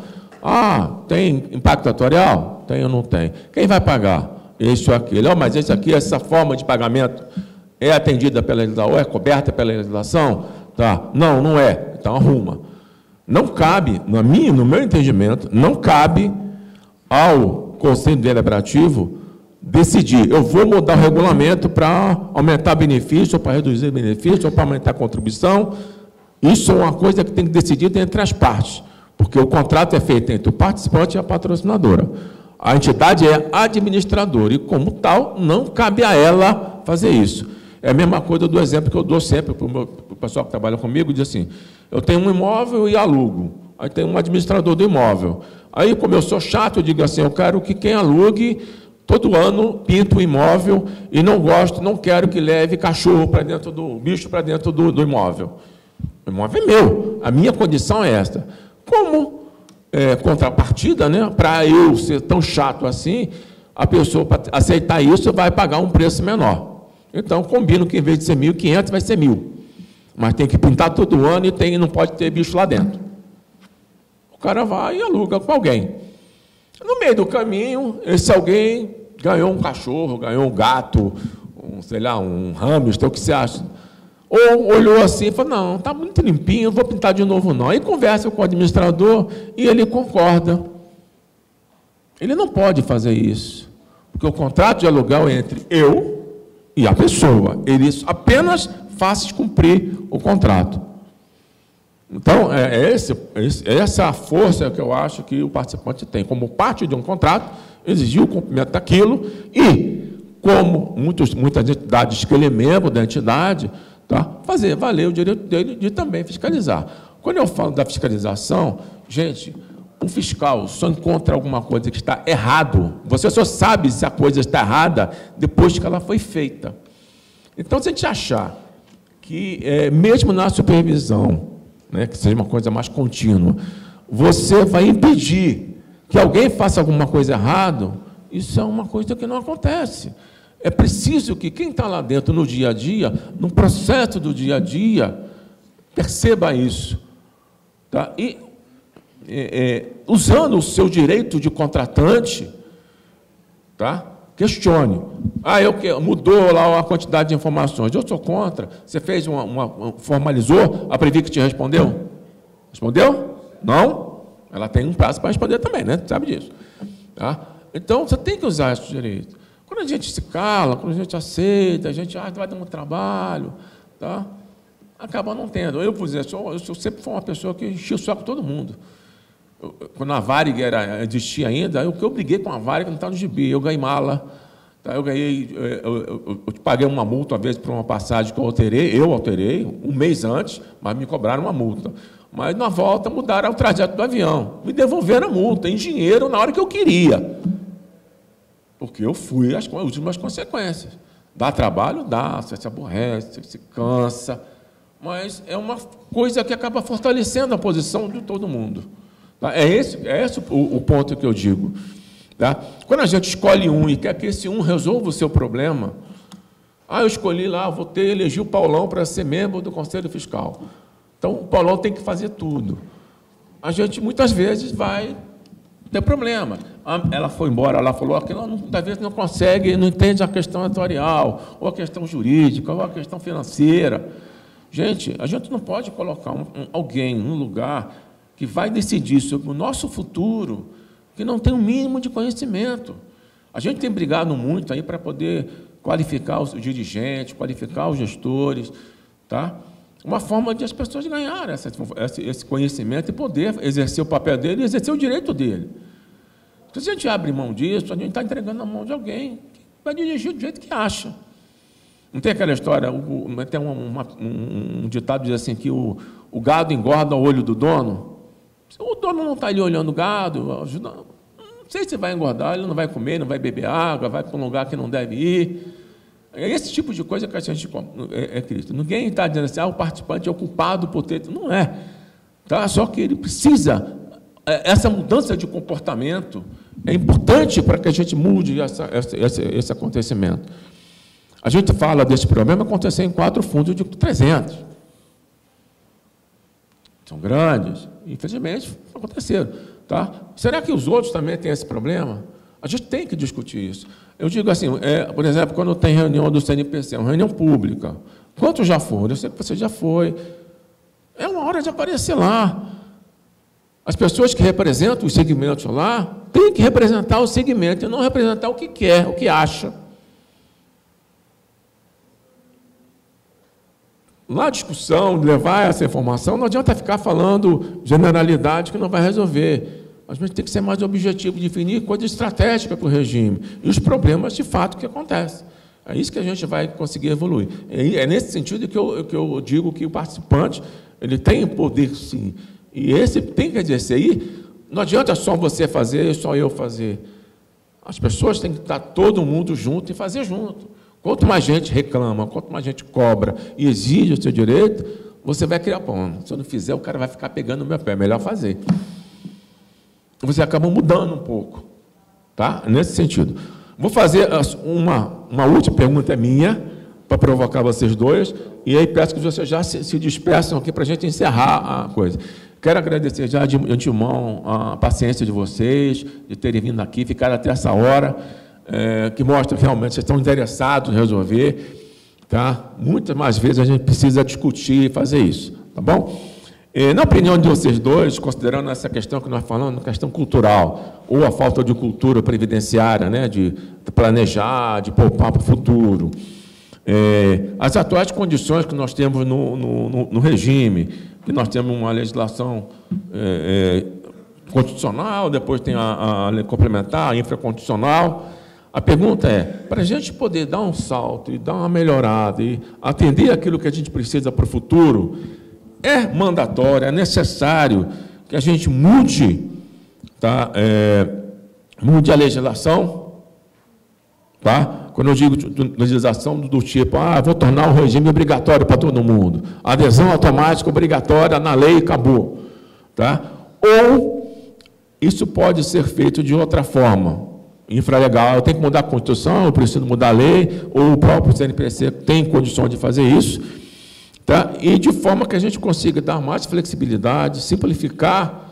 Tem impacto atuarial? Tem ou não tem? Quem vai pagar? Isso ou aquilo. Mas esse aqui, essa forma de pagamento é atendida pela legislação, ou é coberta pela legislação? Tá. Não, não é. Então, arruma. Não cabe, no meu entendimento, não cabe ao Conselho Deliberativo decidir, eu vou mudar o regulamento para aumentar benefício, ou para reduzir benefício, ou para aumentar a contribuição. Isso é uma coisa que tem que decidir entre as partes, porque o contrato é feito entre o participante e a patrocinadora. A entidade é administradora e, como tal, não cabe a ela fazer isso. É a mesma coisa do exemplo que eu dou sempre para o pessoal que trabalha comigo, diz assim, eu tenho um imóvel e alugo, aí tem um administrador do imóvel. Aí, como eu sou chato, eu digo assim, eu quero que quem alugue, todo ano, pinta o imóvel e não quero que leve cachorro para dentro bicho para dentro do imóvel. O imóvel é meu, a minha condição é esta. Como contrapartida, né, para eu ser tão chato assim, a pessoa, para aceitar isso, vai pagar um preço menor. Então, combino que, em vez de ser 1.500, vai ser 1.000. Mas tem que pintar todo ano e não pode ter bicho lá dentro. O cara vai e aluga com alguém. No meio do caminho, esse alguém ganhou um cachorro, ganhou um gato, um hamster, o que você acha? Ou olhou assim e falou, não, está muito limpinho, não vou pintar de novo não. Aí conversa com o administrador e ele concorda. Ele não pode fazer isso, porque o contrato de aluguel é entre eu e a pessoa. Ele apenas faz cumprir o contrato. Então, essa a força que eu acho que o participante tem. Como parte de um contrato, exigir o cumprimento daquilo e, como muitas entidades que ele é membro da entidade, tá, fazer valer o direito dele de também fiscalizar. Quando eu falo da fiscalização, gente, o fiscal só encontra alguma coisa que está errado. Você só sabe se a coisa está errada depois que ela foi feita. Então, se a gente achar que, mesmo na supervisão, né, que seja uma coisa mais contínua, você vai impedir que alguém faça alguma coisa errada, isso é uma coisa que não acontece. É preciso que quem está lá dentro no dia a dia, no processo do dia a dia, perceba isso. Tá? E, usando o seu direito de contratante, tá? Questione. Mudou lá a quantidade de informações. Eu sou contra. Você fez formalizou, a Previc te respondeu? Respondeu? Não? Ela tem um prazo para responder também, né? Sabe disso. Tá? Então, você tem que usar esse direito. Quando a gente se cala, quando a gente aceita, a gente vai dar um trabalho, tá? Acaba não tendo. Eu, por exemplo, eu sempre fui uma pessoa que enchia o saco todo mundo. Quando a Varig existia ainda, eu briguei com a Varig, não estava no gibi, eu ganhei mala. Tá? Eu paguei uma multa, uma vez, por uma passagem que eu alterei, um mês antes, mas me cobraram uma multa. Mas, na volta, mudaram o trajeto do avião. Me devolveram a multa, em dinheiro, na hora que eu queria. Porque eu fui as últimas consequências. Dá trabalho? Dá, você se aborrece, você se cansa, mas é uma coisa que acaba fortalecendo a posição de todo mundo. É esse o ponto que eu digo. Tá? Quando a gente escolhe um e quer que esse um resolva o seu problema, eu escolhi lá, elegi o Paulão para ser membro do Conselho Fiscal. Então, o Paulão tem que fazer tudo. A gente, muitas vezes, vai ter problema. Ela foi embora, ela falou que ela, muitas vezes, não consegue, não entende a questão atuarial, ou a questão jurídica, ou a questão financeira. Gente, a gente não pode colocar alguém num lugar que vai decidir sobre o nosso futuro, que não tem o mínimo de conhecimento. A gente tem brigado muito aí para poder qualificar os dirigentes, qualificar os gestores, tá? Uma forma de as pessoas ganharem esse conhecimento e poder exercer o papel dele e exercer o direito dele. Então, se a gente abre mão disso, a gente está entregando na mão de alguém que vai dirigir do jeito que acha. Não tem aquela história, tem um ditado que diz assim, que o gado engorda o olho do dono. Se o dono não está ali olhando o gado, não sei se vai engordar, ele não vai comer, não vai beber água, vai para um lugar que não deve ir. É esse tipo de coisa que a gente é Cristo. Ninguém está dizendo assim, o participante é o culpado por ter... Não é. Tá? Só que ele precisa... Essa mudança de comportamento é importante para que a gente mude esse acontecimento. A gente fala desse problema acontecer em 4 fundos de 300. São grandes. Infelizmente, aconteceram. Tá? Será que os outros também têm esse problema? A gente tem que discutir isso. Eu digo assim, por exemplo, quando tem reunião do CNPC, uma reunião pública, quantos já foram? Eu sei que você já foi. É uma hora de aparecer lá. As pessoas que representam os segmentos lá têm que representar o segmento e não representar o que quer, o que acha. Na discussão, levar essa informação, não adianta ficar falando generalidade que não vai resolver. A gente tem que ser mais objetivo, definir coisa estratégica para o regime e os problemas de fato que acontecem. É isso que a gente vai conseguir evoluir. É nesse sentido que eu digo que o participante ele tem poder, sim, e esse tem que exercer. E não adianta só você fazer, só eu fazer. As pessoas têm que estar todo mundo junto e fazer junto. Quanto mais gente reclama, quanto mais gente cobra e exige o seu direito, você vai criar pão. Se eu não fizer, o cara vai ficar pegando no meu pé. É melhor fazer. Você acaba mudando um pouco. Tá? Nesse sentido. Vou fazer uma última pergunta minha, para provocar vocês dois, e aí peço que vocês já se dispersam aqui para a gente encerrar a coisa. Quero agradecer já de antemão a paciência de vocês, de terem vindo aqui, ficar até essa hora, que mostra que realmente vocês estão interessados em resolver. Tá? Muitas mais vezes a gente precisa discutir e fazer isso. Tá bom? Na opinião de vocês dois, considerando essa questão que nós falamos, questão cultural, ou a falta de cultura previdenciária, né, de planejar, de poupar para o futuro, as atuais condições que nós temos no regime, que nós temos uma legislação constitucional, depois tem a lei complementar, a infraconstitucional. A pergunta é, para a gente poder dar um salto e dar uma melhorada e atender aquilo que a gente precisa para o futuro, é mandatório, é necessário que a gente mude, tá? Mude a legislação. Tá? Quando eu digo legislação do tipo, vou tornar o regime obrigatório para todo mundo, adesão automática obrigatória na lei e acabou. Tá? Ou isso pode ser feito de outra forma, infralegal, eu tenho que mudar a Constituição, eu preciso mudar a lei, ou o próprio CNPC tem condição de fazer isso, tá? E de forma que a gente consiga dar mais flexibilidade, simplificar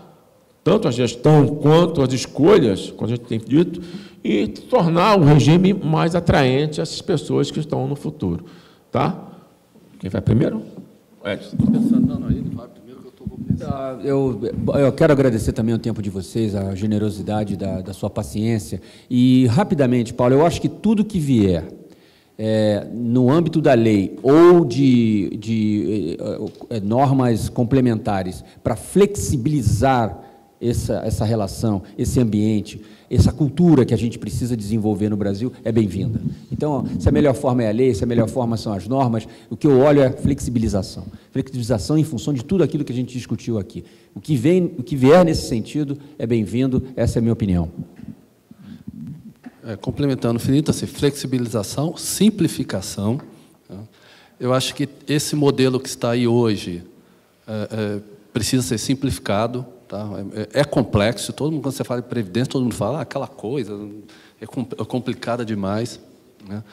tanto a gestão quanto as escolhas, como a gente tem dito, e tornar o regime mais atraente a essas pessoas que estão no futuro. Tá? Quem vai primeiro? Eu quero agradecer também o tempo de vocês, a generosidade da sua paciência. E, rapidamente, Paulo, eu acho que tudo que vier no âmbito da lei ou de normas complementares para flexibilizar essa relação, esse ambiente, essa cultura que a gente precisa desenvolver no Brasil é bem-vinda. Então, se a melhor forma é a lei, se a melhor forma são as normas, o que eu olho é flexibilização. Flexibilização em função de tudo aquilo que a gente discutiu aqui. O que vier nesse sentido é bem-vindo, essa é a minha opinião. Complementando, Finito, assim, flexibilização, simplificação. Eu acho que esse modelo que está aí hoje precisa ser simplificado. tá? É complexo. Todo mundo, quando você fala de previdência, todo mundo fala aquela coisa é complicada demais, né?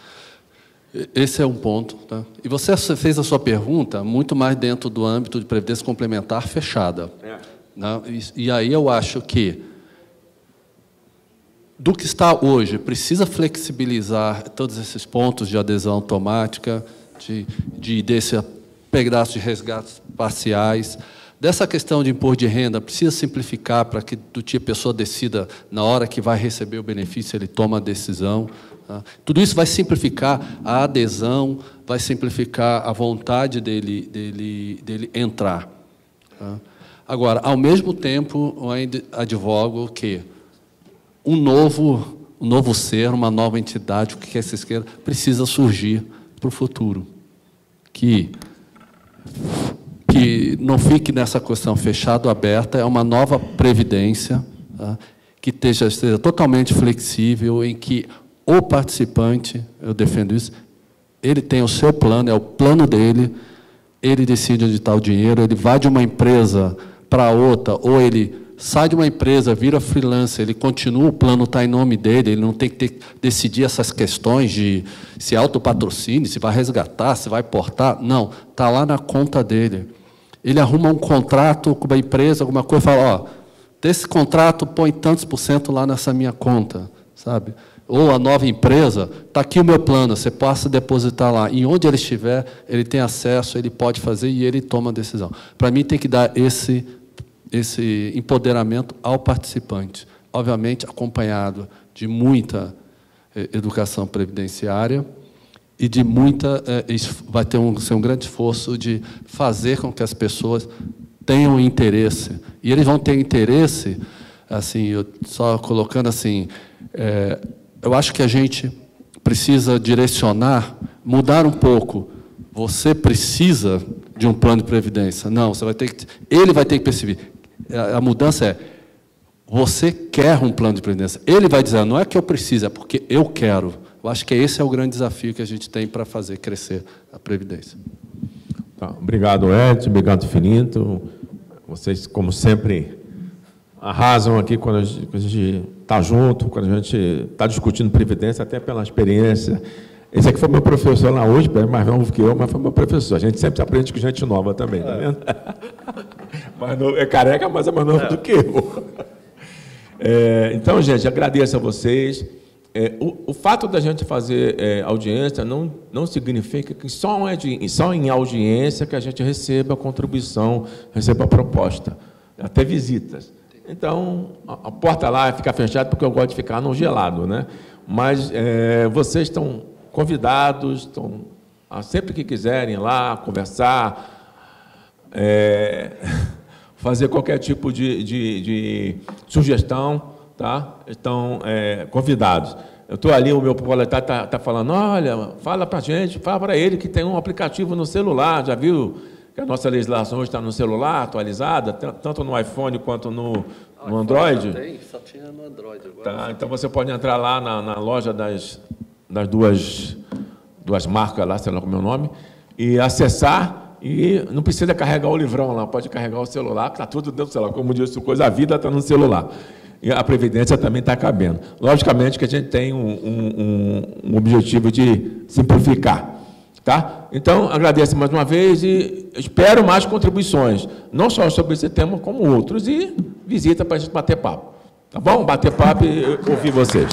Esse é um ponto, tá? E você fez a sua pergunta muito mais dentro do âmbito de previdência complementar fechada, né? E aí eu acho que do que está hoje precisa flexibilizar todos esses pontos de adesão automática, desse pedaço de resgates parciais. Dessa questão de imposto de renda, precisa simplificar para que a pessoa decida, na hora que vai receber o benefício, ele toma a decisão. Tá? Tudo isso vai simplificar a adesão, vai simplificar a vontade dele entrar. Tá? Agora, ao mesmo tempo, eu ainda advogo que um novo ser, uma nova entidade, o que quer se queira, precisa surgir para o futuro. Que não fique nessa questão fechada ou aberta, é uma nova previdência, tá? Que esteja totalmente flexível, em que o participante, eu defendo isso, ele tem o seu plano, é o plano dele, ele decide onde está o dinheiro, ele vai de uma empresa para outra, ou ele sai de uma empresa, vira freelancer, ele continua, o plano está em nome dele, ele não tem que decidir essas questões de se é autopatrocínio, se vai resgatar, se vai portar, não, está lá na conta dele. Ele arruma um contrato com uma empresa, alguma coisa, e fala, ó, desse contrato põe tantos % lá nessa minha conta, sabe? Ou a nova empresa, está aqui o meu plano, você passa a depositar lá. E onde ele estiver, ele tem acesso, ele pode fazer e ele toma a decisão. Para mim, tem que dar esse empoderamento ao participante, obviamente acompanhado de muita educação previdenciária e de muita, vai ter ser um grande esforço de fazer com que as pessoas tenham interesse. E eles vão ter interesse, assim, eu só colocando assim, eu acho que a gente precisa direcionar, mudar um pouco. Você precisa de um plano de previdência? Não, você vai ter que, ele vai ter que perceber. A mudança é, você quer um plano de previdência. Ele vai dizer, não é que eu preciso, é porque eu quero. Eu acho que esse é o grande desafio que a gente tem para fazer crescer a previdência. Tá, obrigado, Ed, obrigado, Finito. Vocês, como sempre, arrasam aqui quando a gente está junto, quando a gente está discutindo previdência, até pela experiência. Esse aqui foi meu professor lá hoje, mais novo que eu, mas foi meu professor. A gente sempre aprende com gente nova também, tá vendo? Mais novo, é careca, mas é mais novo do que eu. Então, gente, agradeço a vocês. O fato da gente fazer audiência não significa que só em audiência que a gente receba a contribuição, receba a proposta, até visitas. Então, a porta lá fica fechada porque eu gosto de ficar no gelado, né? Mas vocês estão convidados, sempre que quiserem lá conversar, fazer qualquer tipo de sugestão, tá? Estão convidados. Eu estou ali, o meu proletário está falando, olha, fala para a gente, fala para ele que tem um aplicativo no celular, já viu que a nossa legislação hoje está no celular, atualizada, tanto no iPhone quanto no Android? Só tinha no Android agora. Tá, então você pode entrar lá na loja das duas marcas lá, sei lá como é o nome, e acessar, e não precisa carregar o livrão lá, pode carregar o celular, que está tudo dentro do celular, como disse, a vida está no celular. E a Previdência também está cabendo. Logicamente que a gente tem um objetivo de simplificar. Tá? Então, agradeço mais uma vez e espero mais contribuições, não só sobre esse tema, como outros, e visita para a gente bater papo. Tá bom? Bater papo e ouvir vocês.